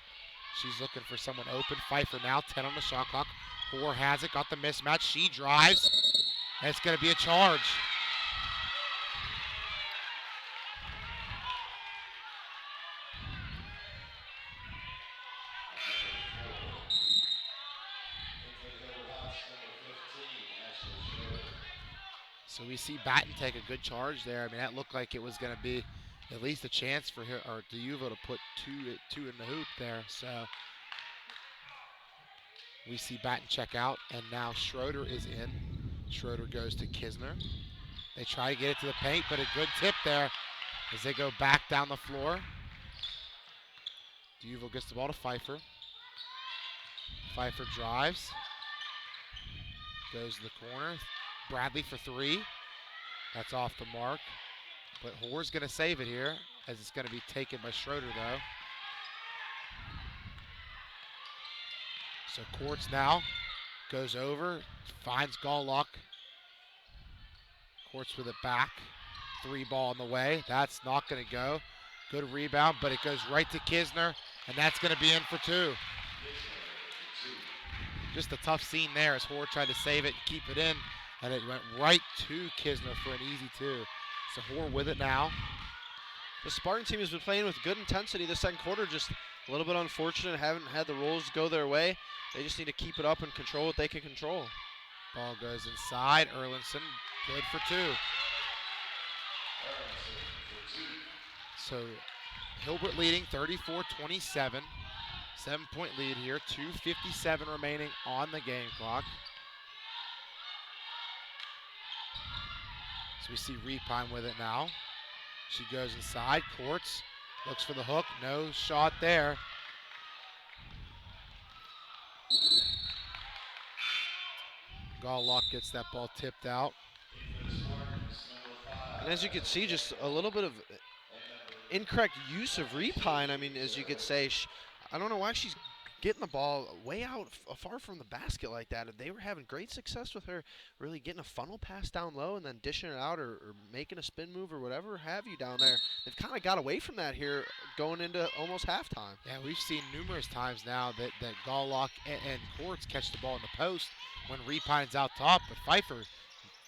She's looking for someone open. Pfeiffer now, 10 on the shot clock. Hoare has it, got the mismatch. She drives. And it's going to be a charge. So we see Batten take a good charge there. I mean, that looked like it was going to be at least a chance for her, or DUville to put two in the hoop there. So we see Batten check out, and now Schroeder is in. Schroeder goes to Kisner. They try to get it to the paint, but a good tip there as they go back down the floor. DUville gets the ball to Pfeiffer. Pfeiffer drives. Goes to the corner. Bradley for 3. That's off the mark. But Hoare's going to save it here, as it's going to be taken by Schroeder, though. So Courts now goes over, finds Gawlock. Courts with it back. 3 ball in the way. That's not going to go. Good rebound, but it goes right to Kisner, and that's going to be in for 2. Just a tough scene there as Hoare tried to save it and keep it in, and it went right to Kisner for an easy 2. So Hoare with it now. The Spartan team has been playing with good intensity this second quarter, just a little bit unfortunate, haven't had the rolls go their way. They just need to keep it up and control what they can control. Ball goes inside. Erlinson, good for 2. So Hilbert leading 34-27. 7-point lead here. 2:57 remaining on the game clock. So we see Repine with it now. She goes inside. Courts looks for the hook. No shot there. Gawlock gets that ball tipped out. And as you can see, just a little bit of incorrect use of Repine. I mean, as you could say, I don't know why she's getting the ball way out far from the basket like that. They were having great success with her really getting a funnel pass down low and then dishing it out or making a spin move or whatever have you down there. They've kind of got away from that here going into almost halftime. Yeah, we've seen numerous times now that Galllock and Courts catch the ball in the post when Repine's out top, but Pfeiffer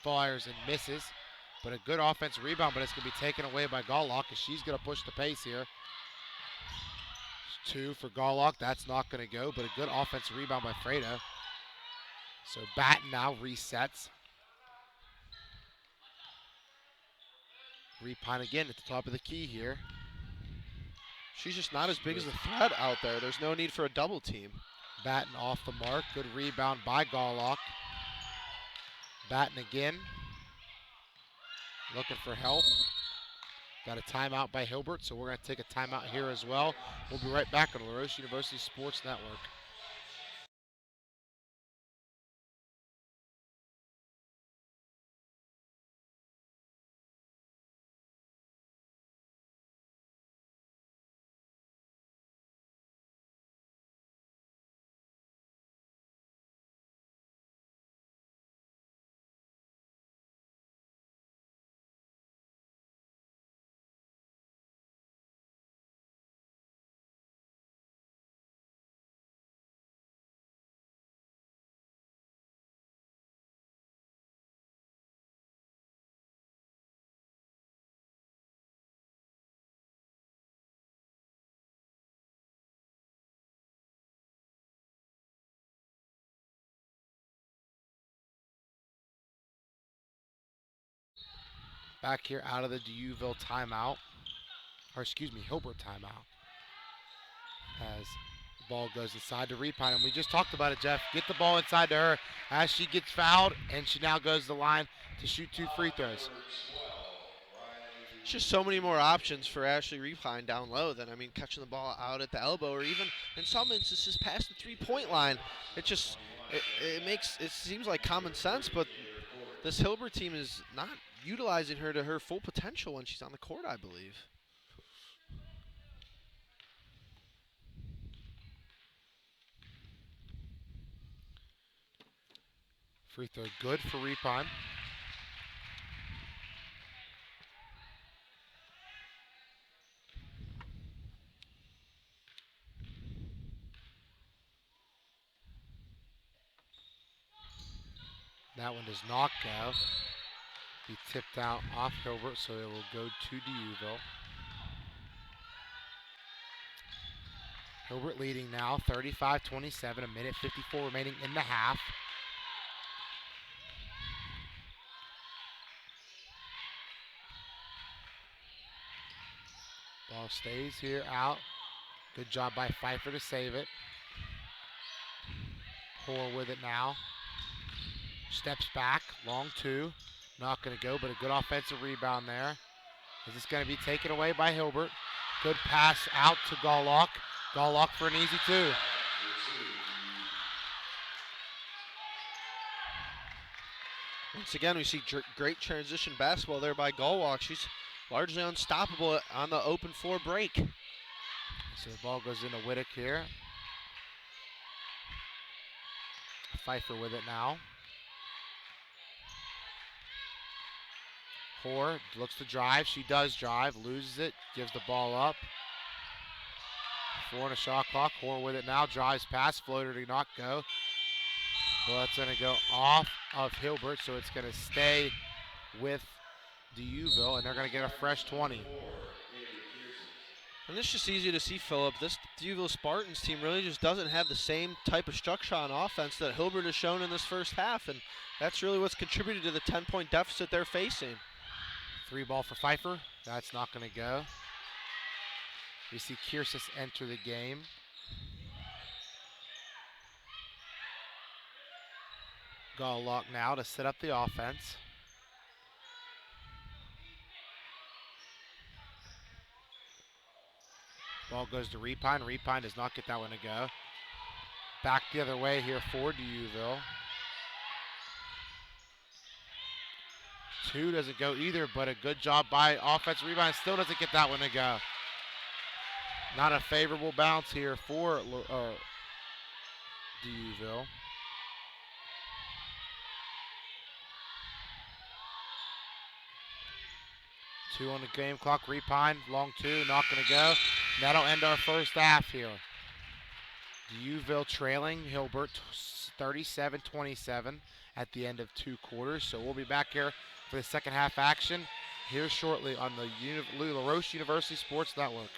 fires and misses. But a good offensive rebound, but it's going to be taken away by Galllock as she's going to push the pace here. 2 for Galllock. That's not going to go, but a good offensive rebound by Freda. So Batten now resets. Repine again at the top of the key here. She's just not as big as a threat out there. There's no need for a double team. Batten off the mark. Good rebound by Galllock. Batten again. Looking for help. Got a timeout by Hilbert, so we're going to take a timeout here as well. We'll be right back on the Roche University Sports Network. Back here out of the Dieuville timeout, or excuse me, Hilbert timeout. As the ball goes inside to Repine, and we just talked about it, Jeff. Get the ball inside to her as she gets fouled, and she now goes to the line to shoot 2 free throws. It's just so many more options for Ashley Repine down low than, catching the ball out at the elbow or even in some instances past the 3-point line. It seems like common sense, but this Hilbert team is not utilizing her to her full potential when she's on the court, I believe. Free throw good for Repine. That one does not go. Be tipped out off Hilbert, so it will go to Dieuville. Hilbert leading now, 35-27, a minute 54 remaining in the half. Ball stays here out. Good job by Pfeiffer to save it. Hoare with it now. Steps back, long 2. Not going to go, but a good offensive rebound there. Is this going to be taken away by Hilbert? Good pass out to Galllock. Galllock for an easy 2. Once again, we see great transition basketball there by Galllock. She's largely unstoppable on the open floor break. So the ball goes into Whittick here. Pfeiffer with it now. Hoare looks to drive. She does drive, loses it, gives the ball up. 4 on a shot clock. Hoare with it now, drives past, floater to not go. Well, it's going to go off of Hilbert, so it's going to stay with Dieuville, and they're going to get a fresh 20. And it's just easy to see, Philip. This Dieuville Spartans team really just doesn't have the same type of structure on offense that Hilbert has shown in this first half, and that's really what's contributed to the 10-point deficit they're facing. 3 ball for Pfeiffer. That's not going to go. We see Kiersis enter the game. Galllock now to set up the offense. Ball goes to Repine. Repine does not get that one to go. Back the other way here for Dieuville. 2 doesn't go either, but a good job by offensive rebound. Still doesn't get that one to go. Not a favorable bounce here for Duville. Two on the game clock. Repine, long two, not going to go. That'll end our first half here. Duville trailing Hilbert 37-27 at the end of 2 quarters. So we'll be back here for the second half action here shortly on the Roche University Sports Network.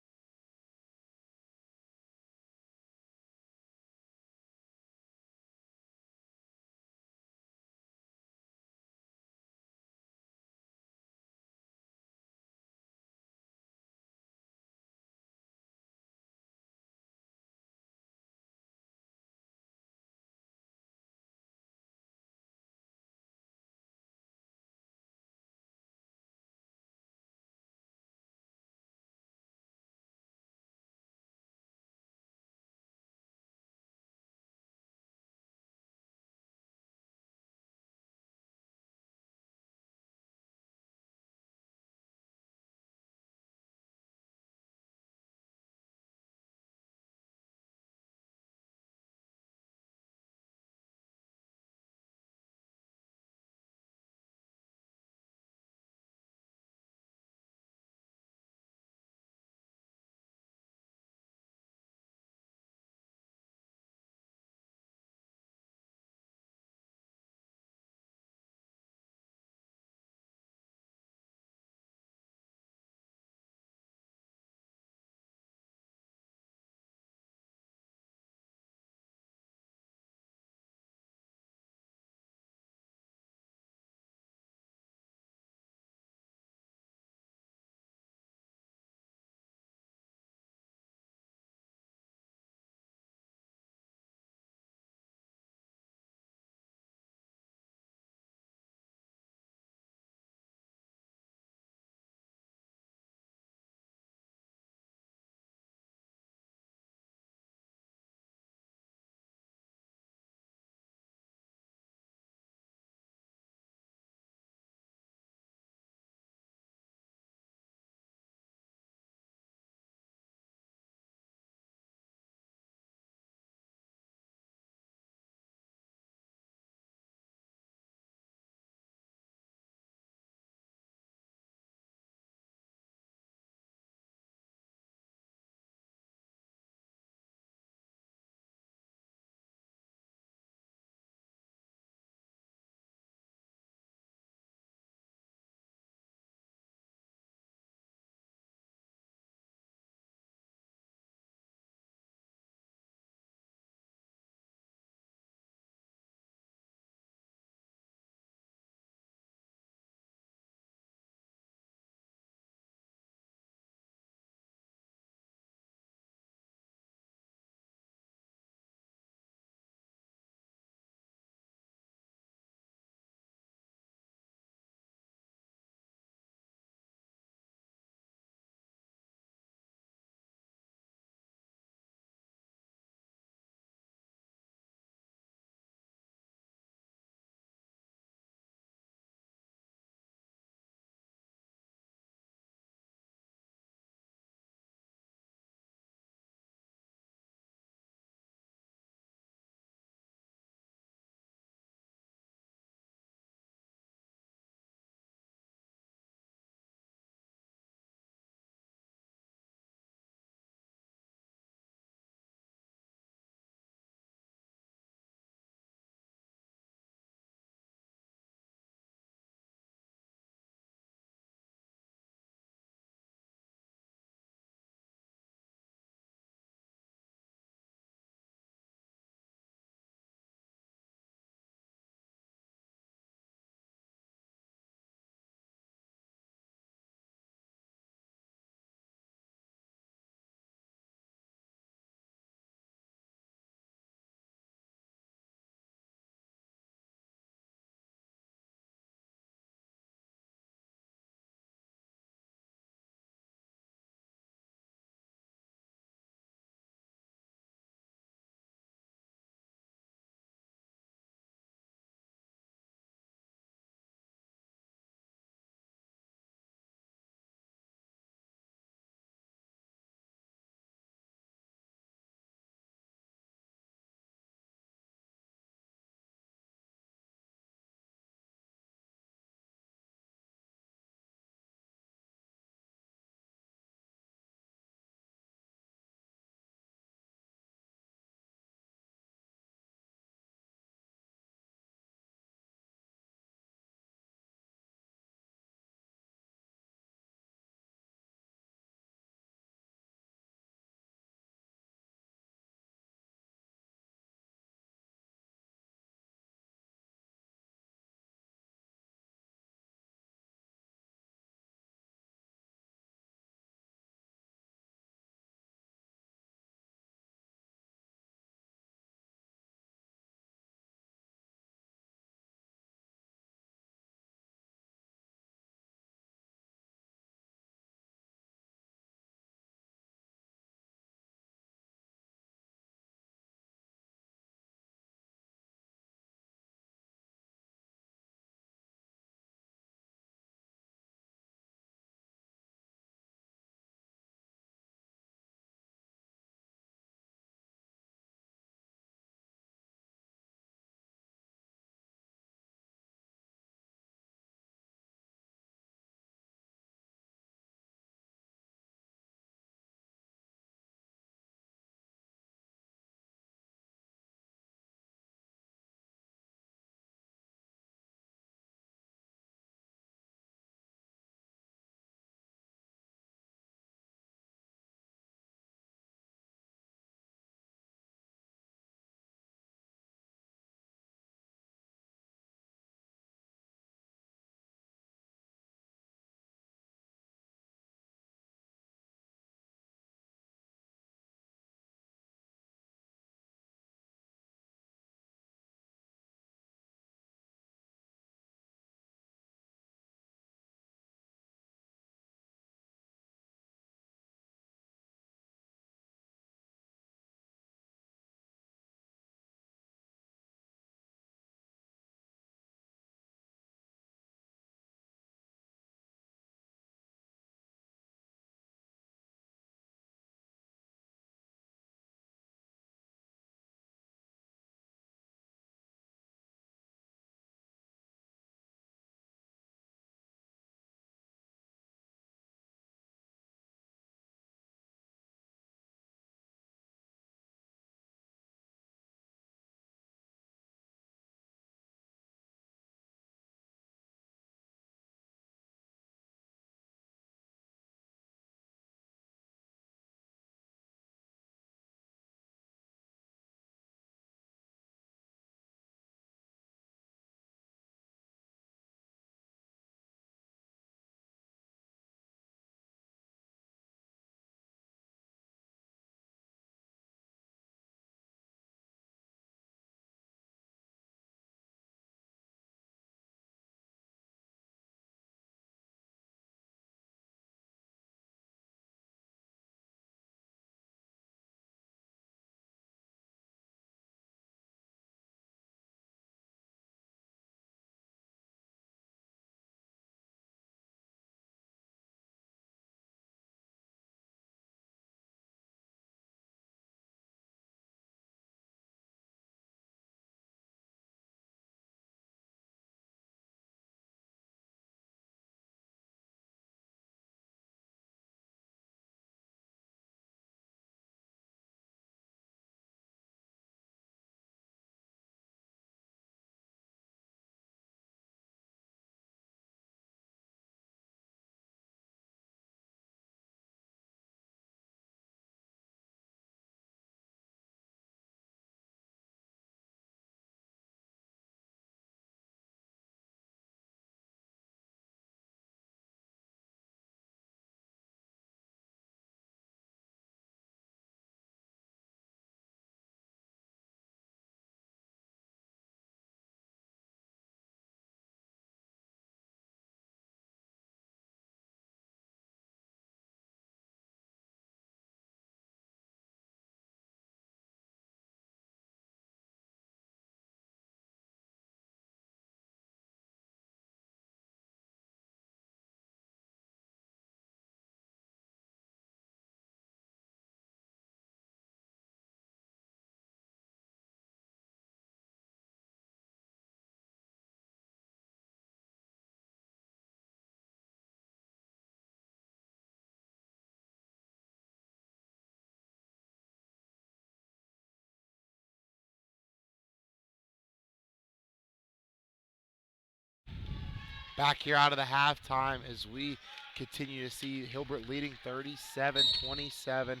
back here out of the halftime as we continue to see Hilbert leading 37-27.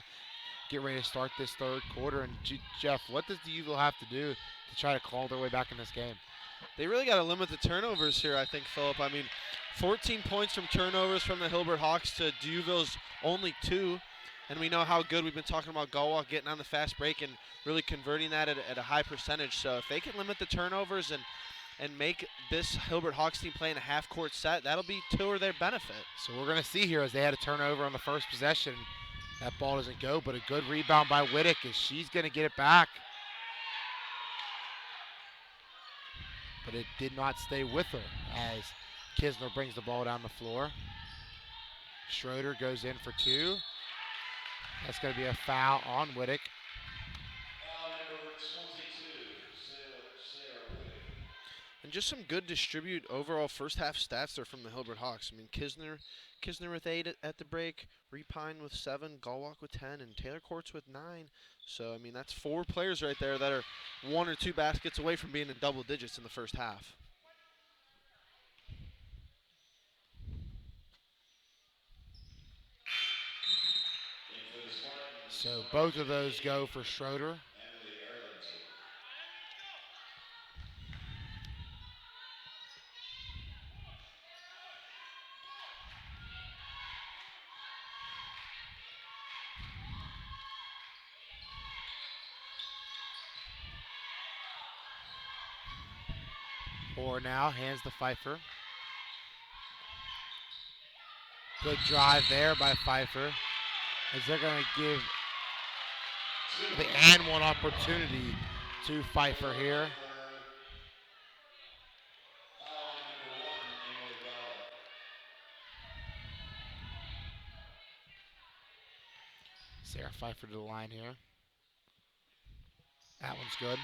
Get ready to start this third quarter. And Jeff, what does D'Youville have to do to try to claw their way back in this game? They really got to limit the turnovers here, I think, Philip. I mean, 14 points from turnovers from the Hilbert Hawks to D'Youville's only 2. And we know how good we've been talking about Galwalk getting on the fast break and really converting that at a high percentage. So if they can limit the turnovers and make this Hilbert Hawks team play in a half-court set, that'll be to their benefit. So we're going to see here as they had a turnover on the first possession. That ball doesn't go, but a good rebound by Whittick as she's going to get it back. But it did not stay with her as Kisner brings the ball down the floor. Schroeder goes in for 2. That's going to be a foul on Whittick. Foul number 22, Sarah Whittick. And just some good distribute overall first half stats there from the Hilbert Hawks. I mean, Kisner with 8 at the break, Repine with 7, Galwalk with 10, and Taylor Courts with 9. So, I mean, that's 4 players right there that are 1 or 2 baskets away from being in double digits in the first half. So both of those go for Schroeder. Emily Arlington. Orr now hands the Pfeiffer. Good drive there by Pfeiffer as they're going to give the and one opportunity to Pfeiffer here. Foul number 1, Emily Gallup. Sarah Pfeiffer to the line here. That one's good.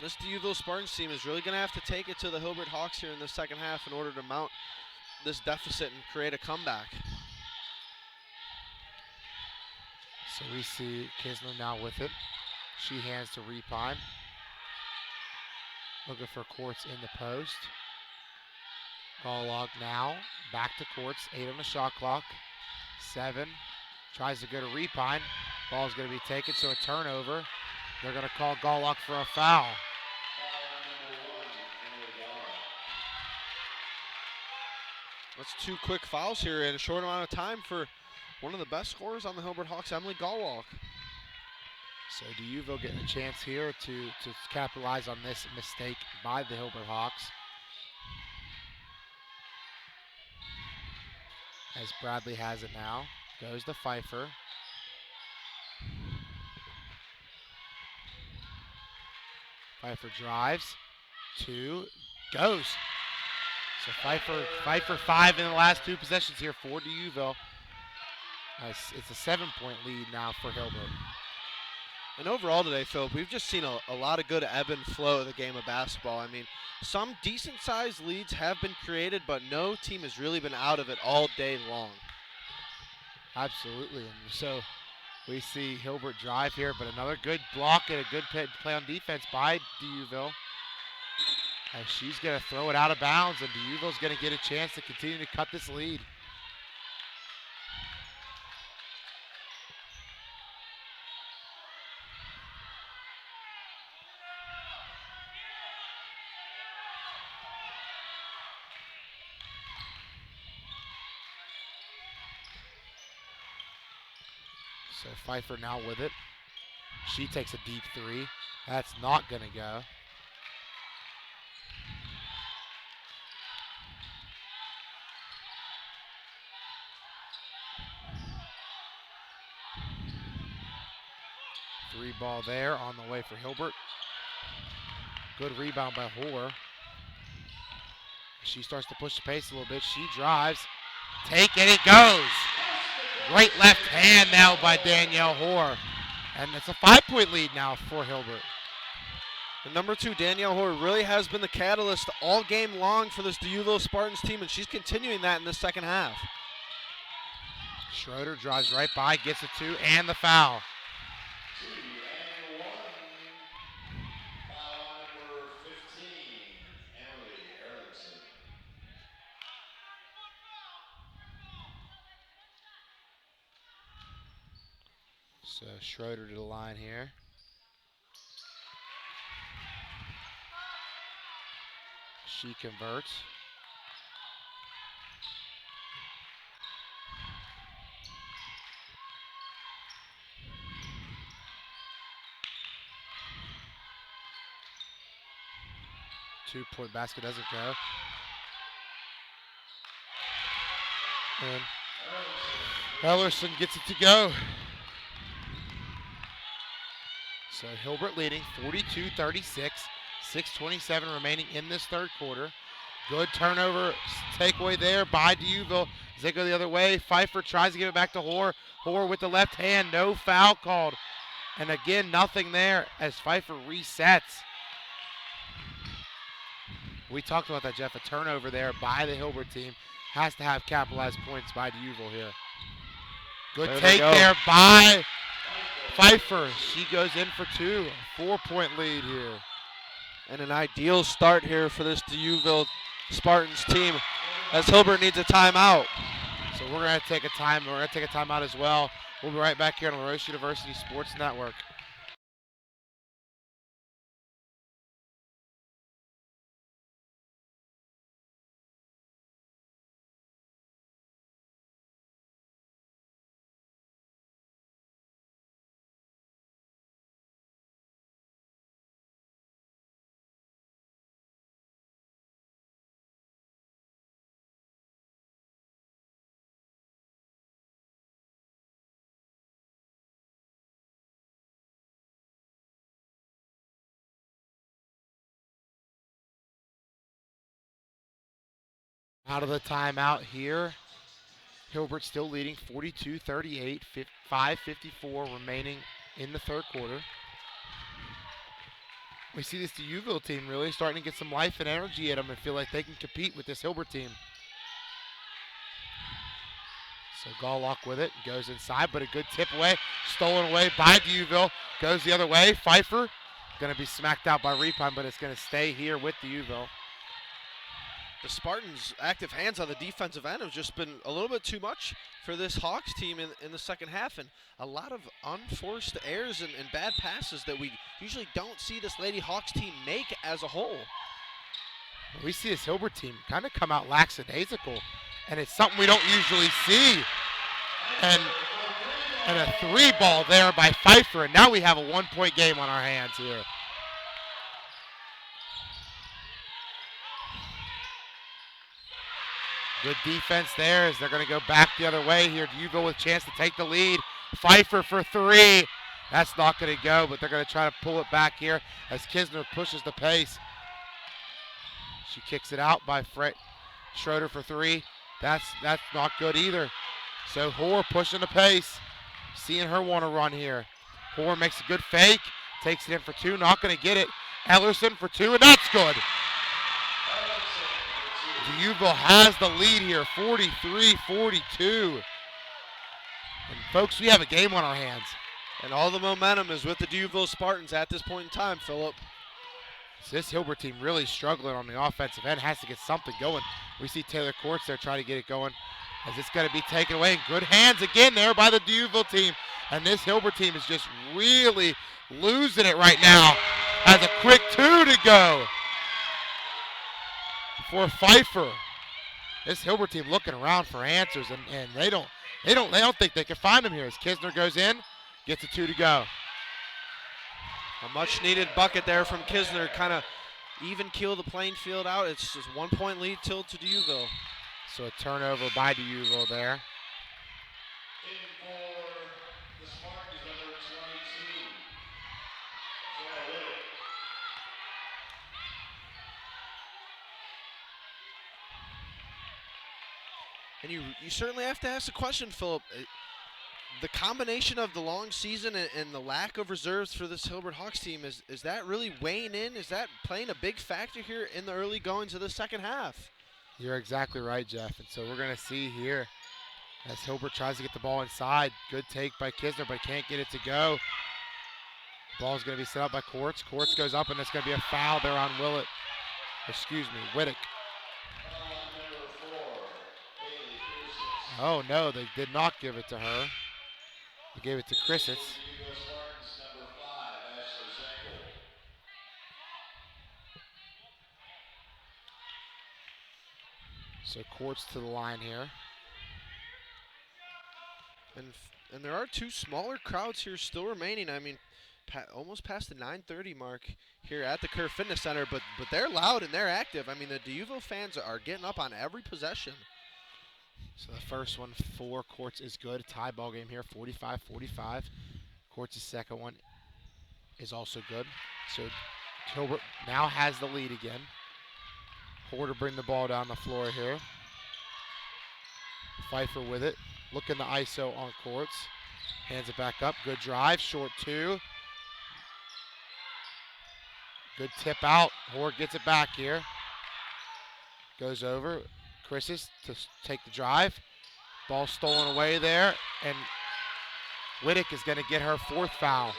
This D'Youville Spartans team is really going to have to take it to the Hilbert Hawks here in the second half in order to mount this deficit and create a comeback. So we see Kisner now with it. She hands to Repine. Looking for Courts in the post. Galwalk now back to Courts. 8 on the shot clock. 7. Tries to go to Repine. Ball's going to be taken, so a turnover. They're going to call Galwalk for a foul. That's 2 quick fouls here in a short amount of time for one of the best scorers on the Hilbert Hawks, Emily Galwalk. So D'Youville getting a chance here to capitalize on this mistake by the Hilbert Hawks. As Bradley has it now. Goes to Pfeiffer. Pfeiffer drives. 2. Goes. So Pfeiffer 5 in the last 2 possessions here for D'Youville. It's a 7-point lead now for Hilbert. And overall today, Philip, we've just seen a lot of good ebb and flow of the game of basketball. I mean, some decent-sized leads have been created, but no team has really been out of it all day long. Absolutely. And so we see Hilbert drive here, but another good block and a good play on defense by D'Youville. As she's going to throw it out of bounds, and D'Youville's going to get a chance to continue to cut this lead. So Pfeiffer now with it. She takes a deep 3. That's not going to go. Three ball there on the way for Hilbert. Good rebound by Hoare. She starts to push the pace a little bit. She drives. Take it, it goes. Great left hand now by Danielle Hoare. And it's a 5-point lead now for Hilbert. The number 2, Danielle Hoare, really has been the catalyst all game long for this D'Youville Spartans team, and she's continuing that in the second half. Schroeder drives right by, gets a 2, and the foul. 2 and 1. Foul number 15. So Schroeder to the line here. She converts. Two-point basket doesn't go. And Ellerson gets it to go. So Hilbert leading 42-36. 6:27 remaining in this third quarter. Good turnover takeaway there by D'Youville. As they go the other way, Pfeiffer tries to give it back to Hoare. Hoare with the left hand, no foul called. And again, nothing there as Pfeiffer resets. We talked about that, Jeff. A turnover there by the Hilbert team. Has to have capitalized points by D'Youville here. Good take there by Pfeiffer. She goes in for two. A 4-point lead here. And an ideal start here for this D'Youville Spartans team as Hilbert needs a timeout. So we're going to take a timeout as well. We'll be right back here on the Roche University Sports Network. Out of the timeout here. Hilbert still leading 42-38, 5:54 remaining in the third quarter. We see this D'Youville team really starting to get some life and energy at them and feel like they can compete with this Hilbert team. So Gawlock with it, goes inside, but a good tip away. Stolen away by D'Youville. Goes the other way. Pfeiffer going to be smacked out by Repine, but it's going to stay here with D'Youville. The Spartans' active hands on the defensive end have just been a little bit too much for this Hawks team in the second half, and a lot of unforced errors and bad passes that we usually don't see this Lady Hawks team make as a whole. We see this Hilbert team kind of come out lackadaisical, and it's something we don't usually see. And a three ball there by Pfeiffer, and now we have a 1-point game on our hands here. Good defense there as they're going to go back the other way here. D'Youville with a chance to take the lead. Pfeiffer for three. That's not going to go, but they're going to try to pull it back here as Kisner pushes the pace. She kicks it out by Schroeder for three. That's not good either. So Hoare pushing the pace. Seeing her want to run here. Hoare makes a good fake. Takes it in for two. Not going to get it. Ellerson for two, and that's good. D'Youville has the lead here, 43-42. And folks, we have a game on our hands. And all the momentum is with the D'Youville Spartans at this point in time, Phillip. So this Hilbert team really struggling on the offensive end, has to get something going. We see Taylor Courts there trying to get it going as it's going to be taken away. In good hands again there by the D'Youville team. And this Hilbert team is just really losing it right now. Has a quick two to go for Pfeiffer. This Hilbert team looking around for answers, and they don't think they can find them here as Kisner goes in, gets a two to go. A much needed bucket there from Kisner, kind of even keel the playing field out. It's just 1-point lead till to D'Youville. So a turnover by D'Youville there. In for the Spartans, number 22. And you certainly have to ask the question, Phillip. The combination of the long season and the lack of reserves for this Hilbert Hawks team, is that really weighing in? Is that playing a big factor here in the early goings of the second half? You're exactly right, Jeff. And so we're going to see here as Hilbert tries to get the ball inside. Good take by Kisner, but can't get it to go. Ball's going to be set up by Courts. Courts goes up, and it's going to be a foul there on Wittick. Oh, no, they did not give it to her. He gave it to Chrisitz. Spartans, number 5, Ashley Zangle. So Courts to the line here. And there are two smaller crowds here still remaining. I mean, almost past the 9:30 mark here at the Kerr Fitness Center, but they're loud and they're active. I mean, the DeUville fans are getting up on every possession. So the first one for Courts is good. Tie ball game here, 45-45. Courts' second one is also good. So Hilbert now has the lead again. Porter bring the ball down the floor here. Pfeiffer with it. Looking the ISO on Courts. Hands it back up. Good drive. Short two. Good tip out. Hoare gets it back here. Goes over. Chris's to take the drive. Ball stolen away there. And Whittick is going to get her fourth foul.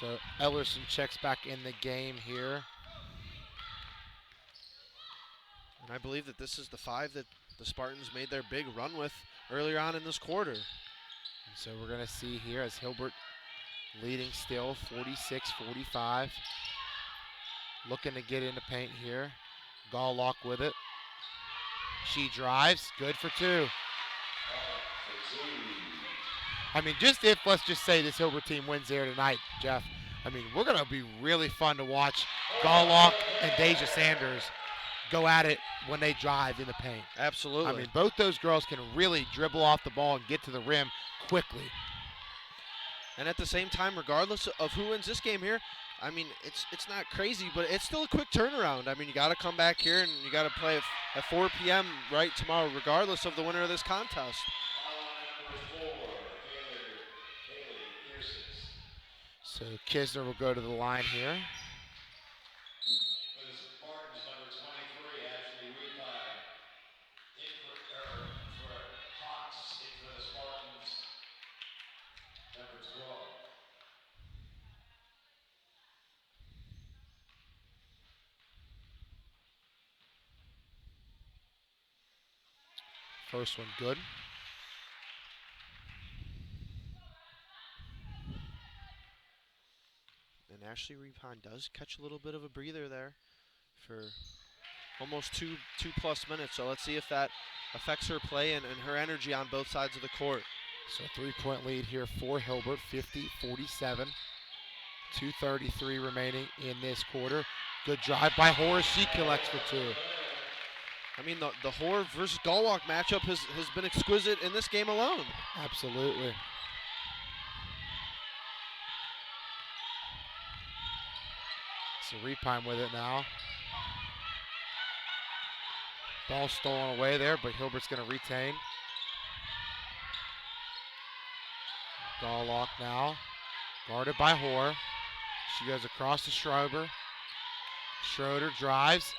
So Ellerson checks back in the game here. And I believe that this is the 5 that the Spartans made their big run with earlier on in this quarter. And so we're going to see here as Hilbert leading still, 46-45. Looking to get into paint here. Galllock with it. She drives, good for 2. I mean, let's just say this Hilbert team wins here tonight, Jeff. I mean, we're going to be really fun to watch Galllock and Deja Sanders go at it when they drive in the paint. Absolutely. I mean, both those girls can really dribble off the ball and get to the rim quickly. And at the same time, regardless of who wins this game here, I mean, it's not crazy, but it's still a quick turnaround. I mean, you got to come back here and you got to play at 4 p.m. right tomorrow, regardless of the winner of this contest. So Kisner will go to the line here. For the Spartans, number 23, Ashley Repi. For Hawks, in for the Spartans, number 12. First one good. And Ashley Repine does catch a little bit of a breather there for almost two plus minutes. So let's see if that affects her play and her energy on both sides of the court. So 3-point lead here for Hilbert, 50-47. 2:33 remaining in this quarter. Good drive by Hoare. She collects for 2. I mean, the Hoare versus Galllock matchup has been exquisite in this game alone. Absolutely. So Repine with it now. Ball stolen away there, but Hilbert's going to retain. Galllock now. Guarded by Hoare. She goes across to Schroeder. Schroeder drives.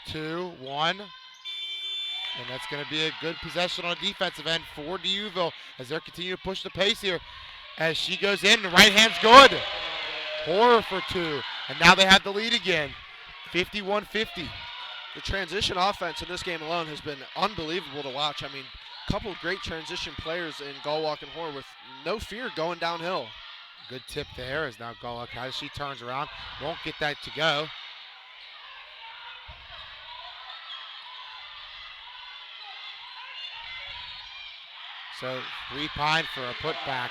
2, 1. And that's going to be a good possession on the defensive end for DeUville as they're continuing to push the pace here. As she goes in, the right hand's good. Hoare for 2. And now they have the lead again, 51-50. The transition offense in this game alone has been unbelievable to watch. I mean, a couple of great transition players in Galllock and Hoare with no fear going downhill. Good tip there as now Galllock has. She turns around, won't get that to go. So Repine for a putback.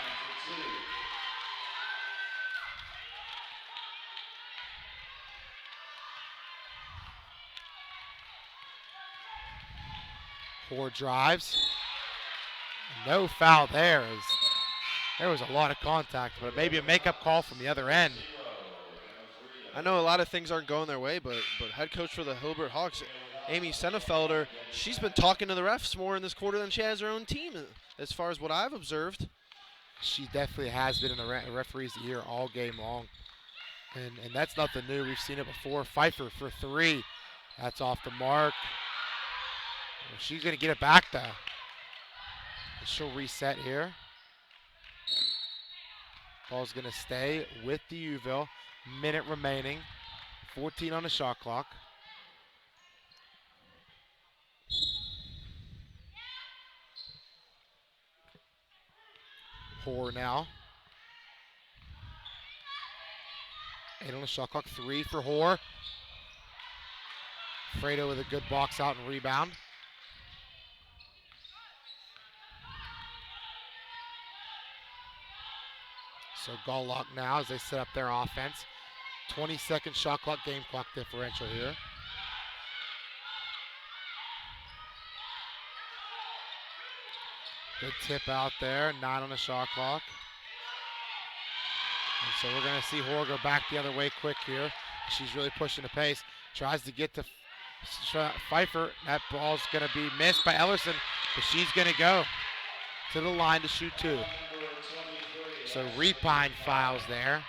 Hoare drives. No foul there. There was a lot of contact, but maybe a makeup call from the other end. I know a lot of things aren't going their way, but head coach for the Hilbert Hawks, Amy Senefelder, she's been talking to the refs more in this quarter than she has her own team, as far as what I've observed. She definitely has been in the referee's ear all game long. And that's nothing new. We've seen it before. Pfeiffer for 3. That's off the mark. Well, she's going to get it back, though. And she'll reset here. Ball's going to stay with the Uville. Minute remaining. 14 on the shot clock. Hoare now. 8 on the shot clock. 3 for Hoare. Fredo with a good box out and rebound. So Gullock now as they set up their offense. 20-second shot clock, game clock differential here. Good tip out there, 9 on the shot clock. And so we're going to see Hoare go back the other way quick here. She's really pushing the pace. Tries to get to Pfeiffer. That ball's going to be missed by Ellerson, but she's going to go to the line to shoot 2. So Repine fouls there.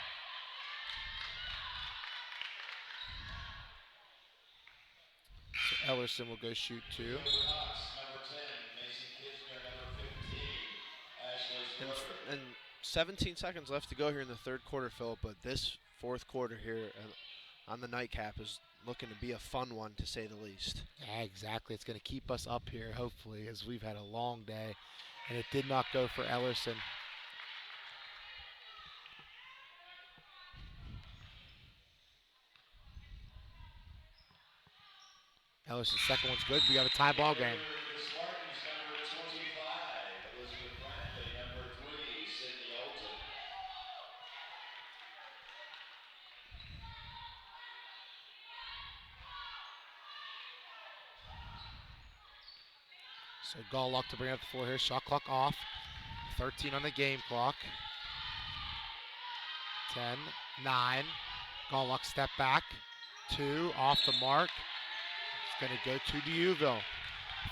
So Ellerson will go shoot 2. And 17 seconds left to go here in the third quarter, Philip, but this fourth quarter here on the nightcap is looking to be a fun one, to say the least. Yeah, exactly. It's going to keep us up here, hopefully, as we've had a long day. And it did not go for Ellerson. Ellerson's second one's good. We have a tie ball game. So Gullock to bring up the floor here. Shot clock off. 13 on the game clock. 10, 9. Gullock step back. 2 off the mark. It's going to go to Uville.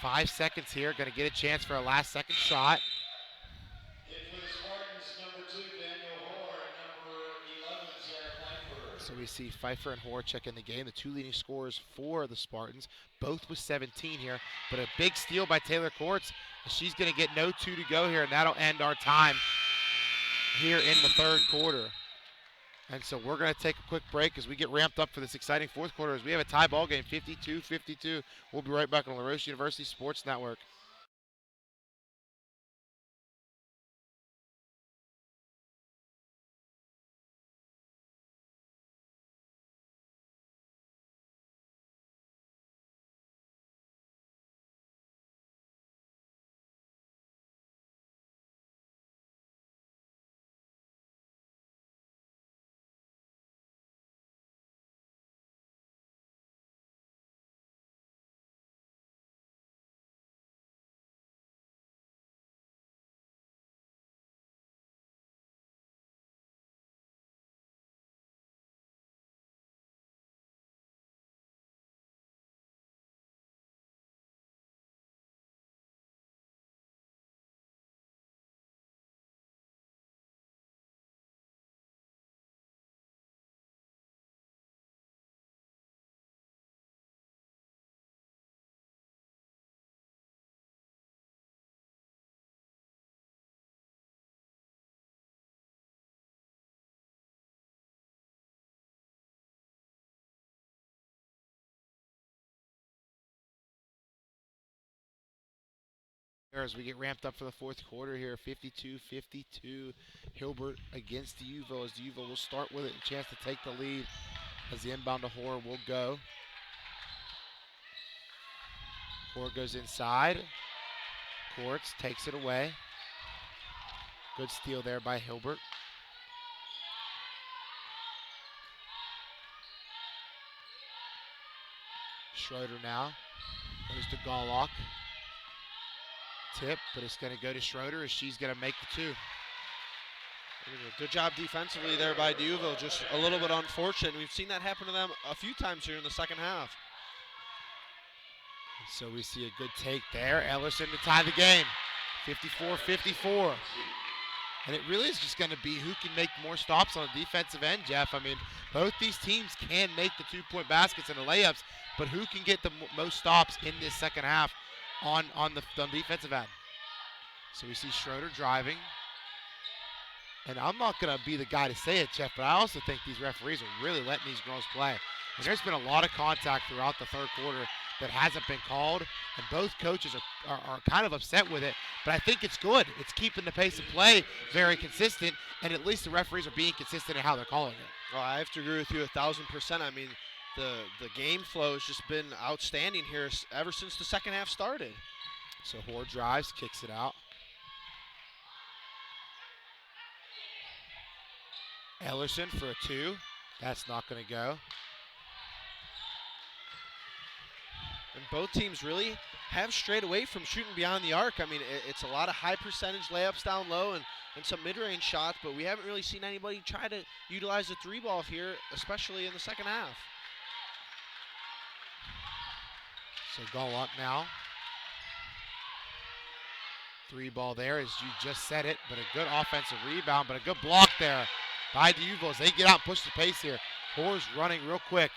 5 seconds here. Going to get a chance for a last second shot. So we see Pfeiffer and Hoare check in the game. The 2 leading scorers for the Spartans, both with 17 here. But a big steal by Taylor Courts. She's going to get no 2 to go here, and that'll end our time here in the third quarter. And so we're going to take a quick break as we get ramped up for this exciting fourth quarter as we have a tie ball game, 52-52. We'll be right back on the Roche University Sports Network. As we get ramped up for the fourth quarter here, 52-52, Hilbert against the Uville as the Uville will start with it, a chance to take the lead as the inbound to Hoare will go. Hoare goes inside. Courts takes it away. Good steal there by Hilbert. Schroeder now goes to Gullock. Tip, but it's going to go to Schroeder as she's going to make the 2. Good job defensively there by Uville, just a little bit unfortunate. We've seen that happen to them a few times here in the second half. So we see a good take there. Ellerson to tie the game, 54-54. And it really is just going to be who can make more stops on the defensive end, Jeff. I mean, both these teams can make the 2-point baskets and the layups, but who can get the most stops in this second half on the defensive end. So we see Schroeder driving. And I'm not going to be the guy to say it, Jeff, but I also think these referees are really letting these girls play. And there's been a lot of contact throughout the third quarter that hasn't been called, and both coaches are kind of upset with it. But I think it's good. It's keeping the pace of play very consistent, and at least the referees are being consistent in how they're calling it. Well, I have to agree with you 1,000%. I mean, the game flow has just been outstanding here ever since the second half started. So Hoare drives, kicks it out. Ellerson for a 2. That's not going to go. And both teams really have strayed away from shooting beyond the arc. I mean, it's a lot of high percentage layups down low and some mid-range shots, but we haven't really seen anybody try to utilize the 3-ball here, especially in the second half. So goal up now. 3-ball there, as you just said it, but a good offensive rebound, but a good block there by DeUville as they get out and push the pace here. Hoare's running real quick.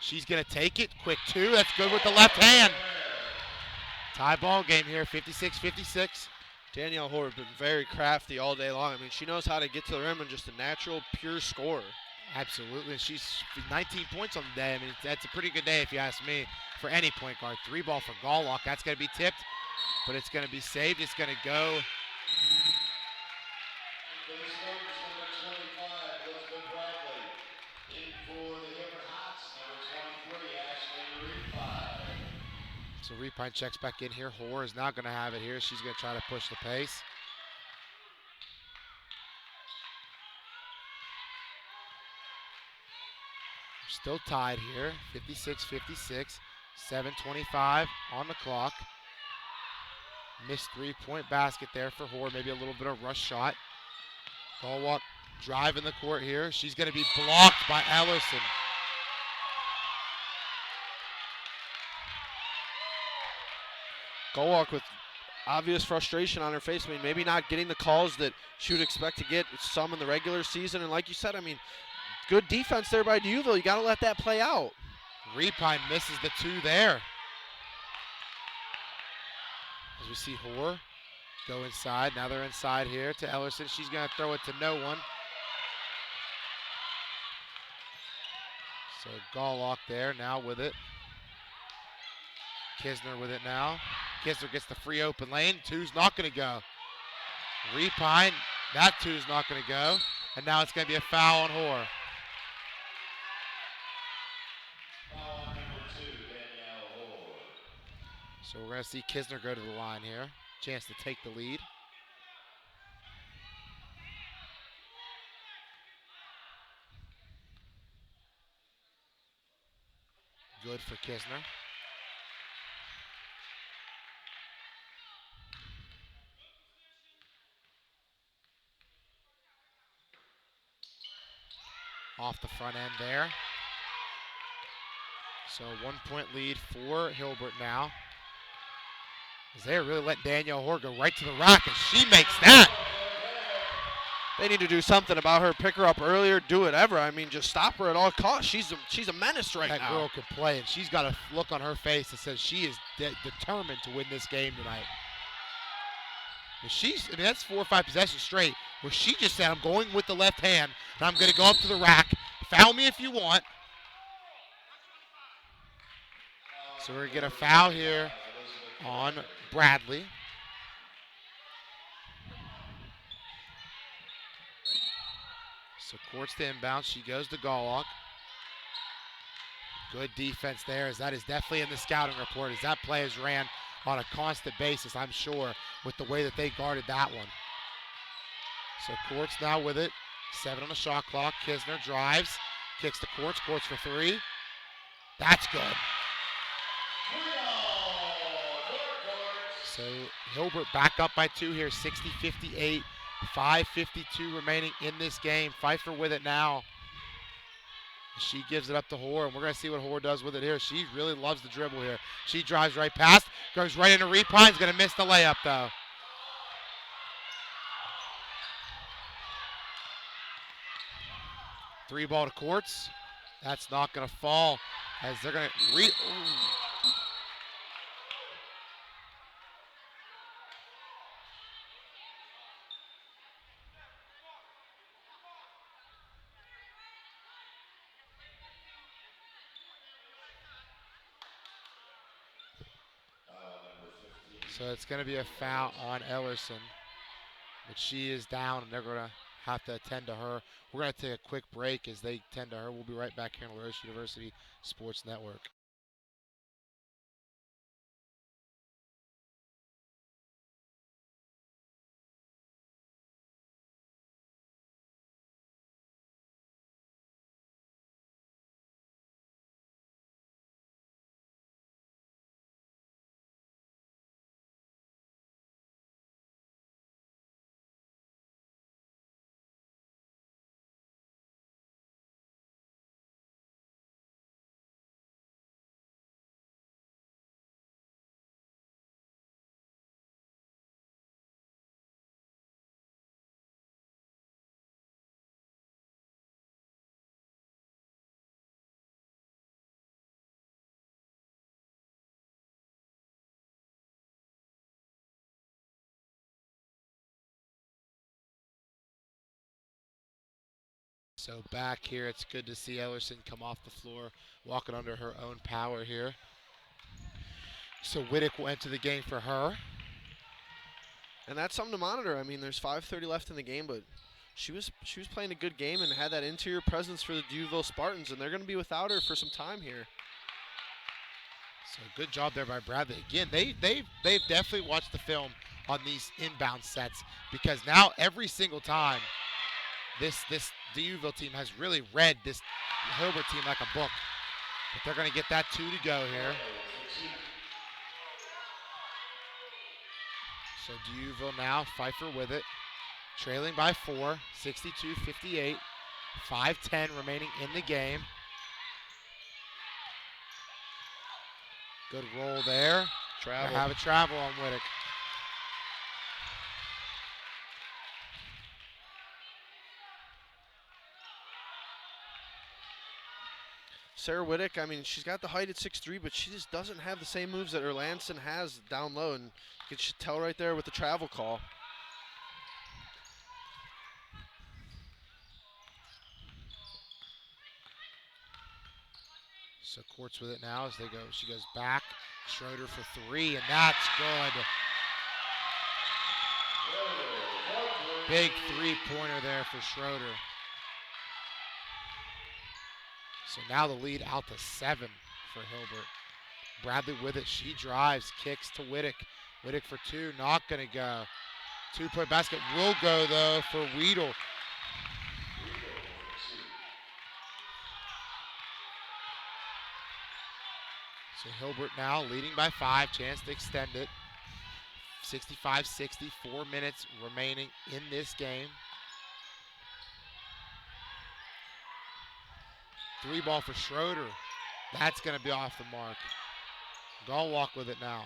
She's going to take it. Quick 2. That's good with the left hand. Tie ball game here, 56-56. Danielle Hoare has been very crafty all day long. I mean, she knows how to get to the rim and just a natural, pure scorer. Absolutely. She's 19 points on the day. I mean, that's a pretty good day if you ask me for any point guard. 3-ball for Gallwalk. That's going to be tipped, but it's going to be saved. It's going to go. So Repine checks back in here. Hoare is not going to have it here. She's going to try to push the pace. Still tied here, 56-56, 7:25 on the clock. Missed 3-point basket there for Hoare, maybe a little bit of rush shot. Gallwalk driving the court here. She's going to be blocked by Ellerson. Gallwalk with obvious frustration on her face. I mean, maybe not getting the calls that she would expect to get some in the regular season. And like you said, I mean, good defense there by DeUville. You got to let that play out. Repine misses the 2 there. As we see Hoare go inside. Now they're inside here to Ellerson. She's going to throw it to no one. So Gallwalk there now with it. Kisner with it now. Kisner gets the free open lane. 2's not going to go. Repine, that 2's not going to go. And now it's going to be a foul on Hoare. So we're going to see Kisner go to the line here. Chance to take the lead. Good for Kisner. Off the front end there. So 1-point lead for Hilbert now. As they really let Danielle Hoare go right to the rack, and she makes that. They need to do something about her. Pick her up earlier, do whatever. I mean, just stop her at all costs. She's a menace right now. That girl can play, and she's got a look on her face that says she is determined to win this game tonight. I mean, that's 4 or 5 possessions straight where she just said, I'm going with the left hand, and I'm going to go up to the rack. Foul me if you want. So we're going to get a foul here on Bradley. So court's to inbound. She goes to Gallwalk. Good defense there, as that is definitely in the scouting report, as that play is ran on a constant basis, I'm sure, with the way that they guarded that one. So Courts now with it. 7 on the shot clock. Kisner drives, kicks to Courts. Courts for 3. That's good. So Hilbert back up by 2 here, 60-58. 5:52 remaining in this game. Pfeiffer with it now. She gives it up to Hoare, and we're going to see what Hoare does with it here. She really loves the dribble here. She drives right past, goes right into Repine's going to miss the layup, though. Three ball to Courts. That's not going to fall, as they're going to So it's going to be a foul on Ellerson, but she is down, and they're going to have to attend to her. We're going to take a quick break as they tend to her. We'll be right back here on the Roche University Sports Network. So back here, it's good to see Ellerson come off the floor, walking under her own power here. So Whittick will enter the game for her. And that's something to monitor. I mean, there's 5:30 left in the game, but she was playing a good game and had that interior presence for the Duville Spartans, and they're going to be without her for some time here. So good job there by Bradley. Again, they've definitely watched the film on these inbound sets, because now every single time this Duville team has really read this Hilbert team like a book. But they're going to get that 2 to go here. So Duville now, Pfeiffer with it, trailing by 4, 62-58, 5:10 remaining in the game. Good roll there. Travel. They have a travel on Whittick. Sarah Whittick, I mean, she's got the height at 6'3", but she just doesn't have the same moves that Erlandson has down low, and you can tell right there with the travel call. So Courts with it now as they go. She goes back. Schroeder for 3, and that's good. Big three-pointer there for Schroeder. So now the lead out to 7 for Hilbert. Bradley with it. She drives, kicks to Whittick. Whittick for 2, not going to go. 2-point basket will go, though, for Weedle. So Hilbert now leading by 5, chance to extend it. 65-60, 4 minutes remaining in this game. 3 ball for Schroeder. That's going to be off the mark. Gallwalk with it now.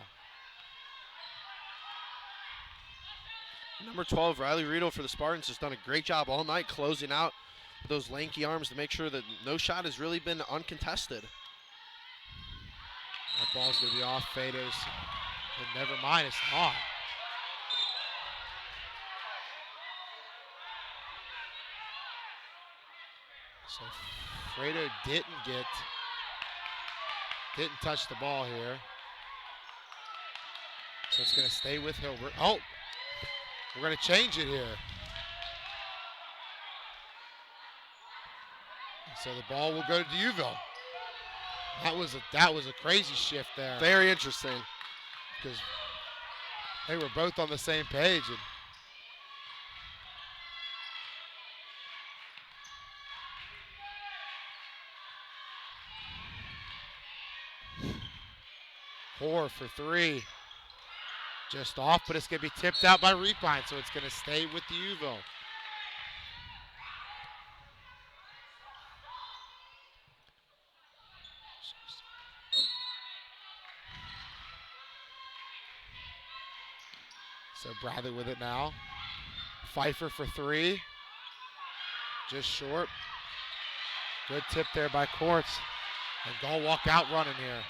Number 12, Riley Riedel for the Spartans, has done a great job all night closing out with those lanky arms to make sure that no shot has really been uncontested. That ball's going to be off Fados. But never mind, it's not. So Fredo didn't touch the ball here. So it's going to stay with Hilbert. Oh, we're going to change it here. So the ball will go to Duville. That was a crazy shift there. Very interesting. Because they were both on the same page. And Hoare for 3. Just off, but it's going to be tipped out by Reepine, so it's going to stay with Duville. So Bradley with it now. Pfeiffer for 3. Just short. Good tip there by Courts. And Gallwalk out running here.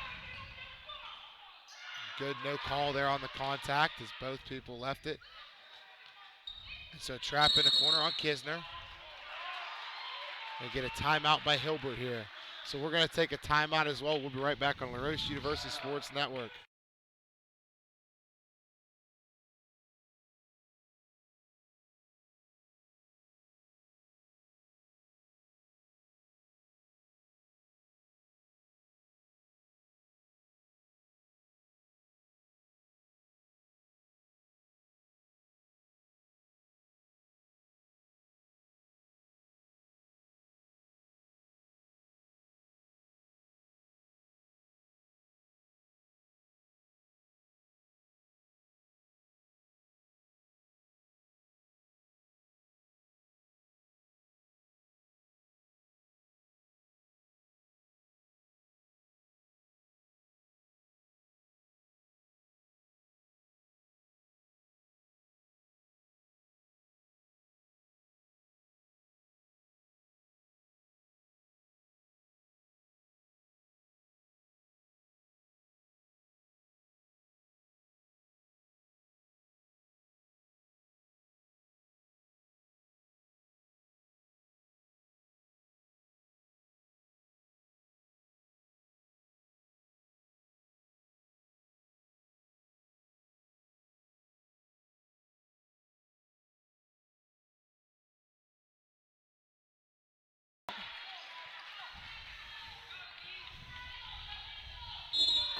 Good no call there on the contact as both people left it. And so trap in the corner on Kisner. They get a timeout by Hilbert here. So we're going to take a timeout as well. We'll be right back on La Roche University Sports Network.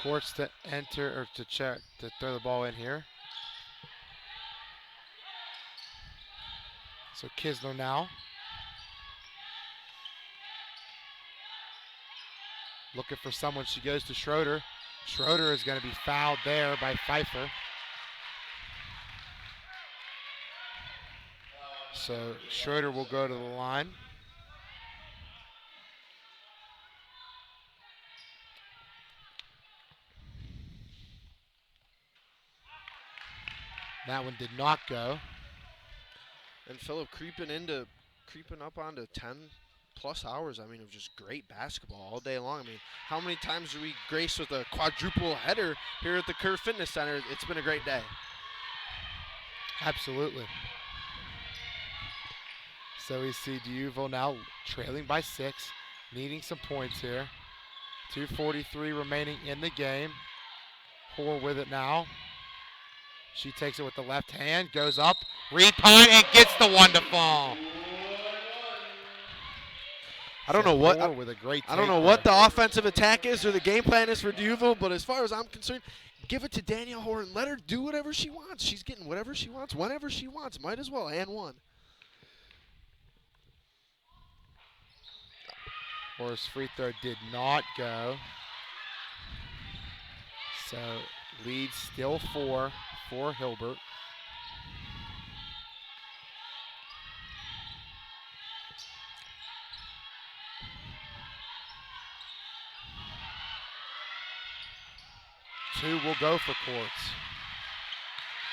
Courts to enter or to check to throw the ball in here. So Kisner now. Looking for someone. She goes to Schroeder. Schroeder is going to be fouled there by Pfeiffer. So Schroeder will go to the line. That one did not go. And Philip creeping up onto 10+ hours, I mean, of just great basketball all day long. I mean, how many times do we grace with a quadruple header here at the Kerr Fitness Center? It's been a great day. Absolutely. So we see D'Youville now trailing by 6, needing some points here. 2:43 remaining in the game. Hoare with it now. She takes it with the left hand, goes up, Repine, and gets the one to fall. I don't know what Hoare with a great I don't know take what there. the offensive attack is or the game plan is for D'Youville, but as far as I'm concerned, give it to Danielle Hoare and let her do whatever she wants. She's getting whatever she wants, whenever she wants. Might as well, and one. Hoare's free throw did not go. So lead still 4 for Hilbert. Two will go for Courts.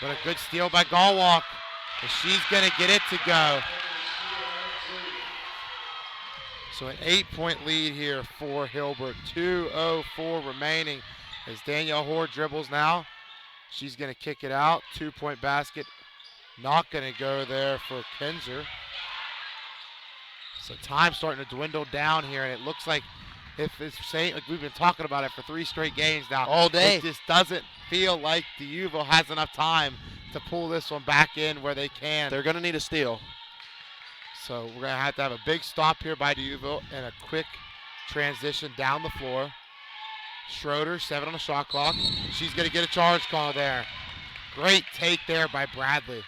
But a good steal by Galwalk. And she's going to get it to go. So an 8-point lead here for Hilbert. 2:04 remaining as Danielle Hoare dribbles now. She's going to kick it out. 2-point basket. Not going to go there for Kinzer. So time's starting to dwindle down here, and it looks like like we've been talking about it for 3 straight games now. All day. It just doesn't feel like D'Youville has enough time to pull this one back in where they can. They're going to need a steal. So we're going to have a big stop here by D'Youville and a quick transition down the floor. Schroeder, 7 on the shot clock. She's going to get a charge call there. Great take there by Bradley.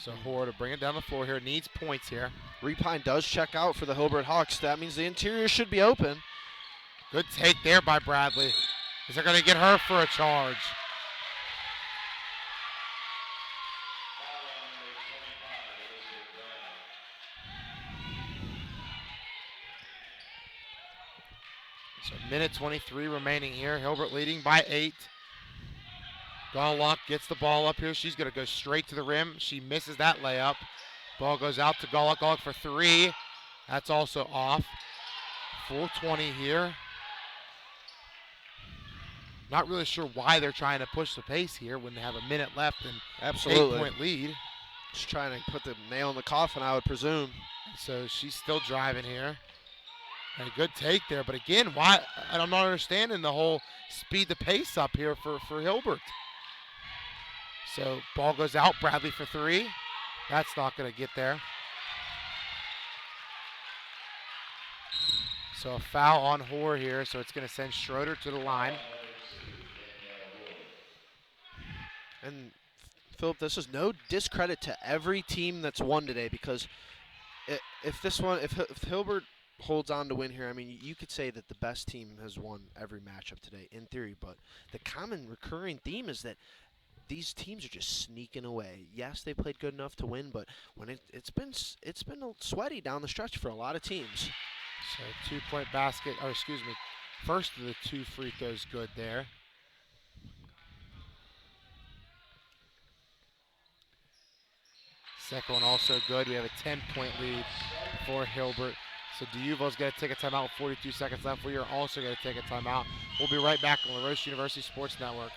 So Hoare to bring it down the floor here. Needs points here. Repine does check out for the Hilbert Hawks. That means the interior should be open. Good take there by Bradley. Is they're going to get her for a charge. So minute 23 remaining here. Hilbert leading by 8. Galwalk gets the ball up here. She's going to go straight to the rim. She misses that layup. Ball goes out to Galwalk. Galwalk for 3. That's also off. Full 20 here. Not really sure why they're trying to push the pace here when they have a minute left and Absolutely. 8-point lead. Just trying to put the nail in the coffin, I would presume. So she's still driving here. And a good take there. But again, why? I'm not understanding the whole speed the pace up here for Hilbert. So ball goes out. Bradley for 3. That's not going to get there. So a foul on Hoare here. So it's going to send Schroeder to the line. And Philip, this is no discredit to every team that's won today, because if Hilbert holds on to win here, I mean, you could say that the best team has won every matchup today in theory, but the common recurring theme is that these teams are just sneaking away. Yes, they played good enough to win, but when it's been sweaty down the stretch for a lot of teams. So 2-point basket, or excuse me, first of the 2 free throws good there. Second one also good. We have a 10-point lead for Hilbert. So D'Youville's going to take a timeout with 42 seconds left. We are also going to take a timeout. We'll be right back on the Roche University Sports Network.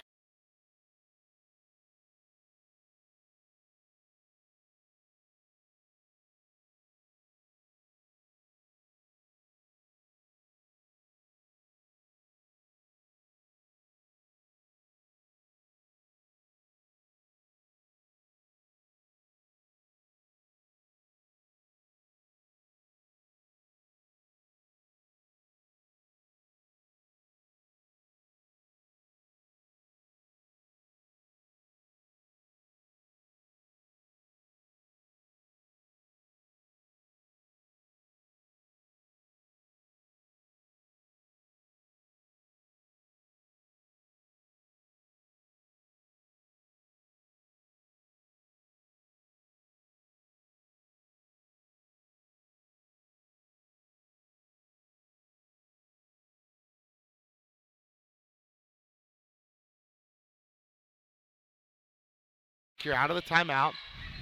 here out of the timeout.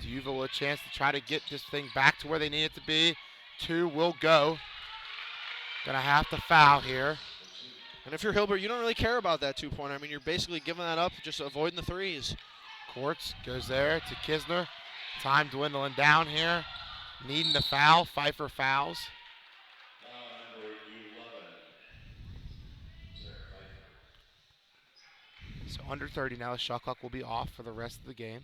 D'Youville a chance to try to get this thing back to where they need it to be. 2 will go. Gonna have to foul here. And if you're Hilbert, you don't really care about that 2-pointer. I mean, you're basically giving that up, just avoiding the threes. Courts goes there to Kisner. Time dwindling down here. Needing the foul. Pfeiffer fouls. Number 11. Sarah Pfeiffer. So under 30 now. The shot clock will be off for the rest of the game.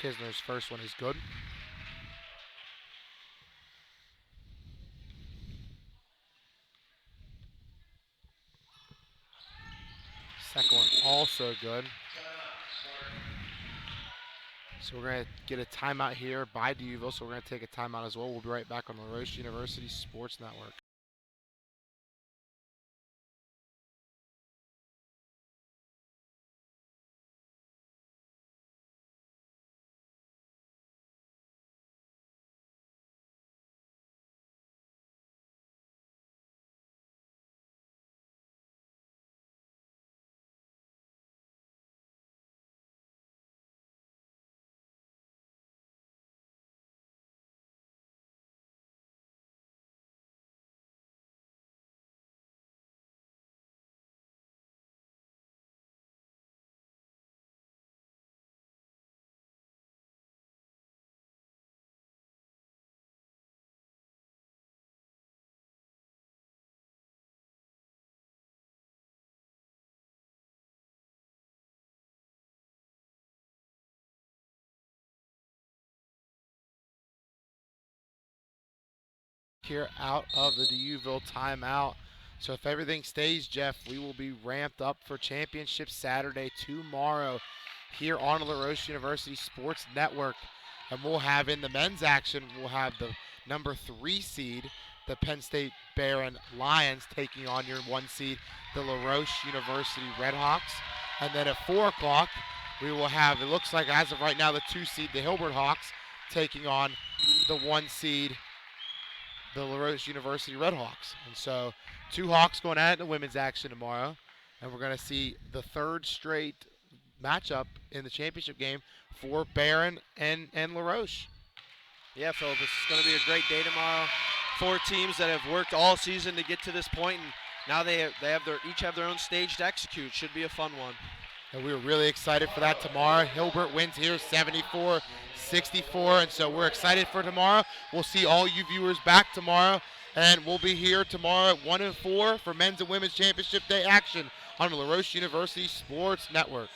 Kisner's first one is good. Second one also good. So we're going to get a timeout here by D'Youville, so we're going to take a timeout as well. We'll be right back on the Roche University Sports Network. Here out of the D'Youville timeout. So if everything stays, Jeff, we will be ramped up for Championship Saturday tomorrow here on the Roche University Sports Network. And we'll have in the men's action, we'll have the number 3 seed, the Penn State Behrend Lions, taking on your 1 seed, the La Roche University Redhawks. And then at 4 o'clock, we will have, it looks like as of right now, the 2 seed, the Hilbert Hawks, taking on the 1 seed, the La Roche University Redhawks. And so 2 Hawks going at it in the women's action tomorrow. And we're going to see the 3rd straight matchup in the championship game for Behrend and La Roche. Yeah, Phil, this is going to be a great day tomorrow. 4 teams that have worked all season to get to this point, and now they each have their own stage to execute. Should be a fun one. And we were really excited for that tomorrow. Hilbert wins here 74-64, and so we're excited for tomorrow. We'll see all you viewers back tomorrow, and we'll be here tomorrow at 1 and 4 for men's and women's championship day action on the La Roche University Sports Network.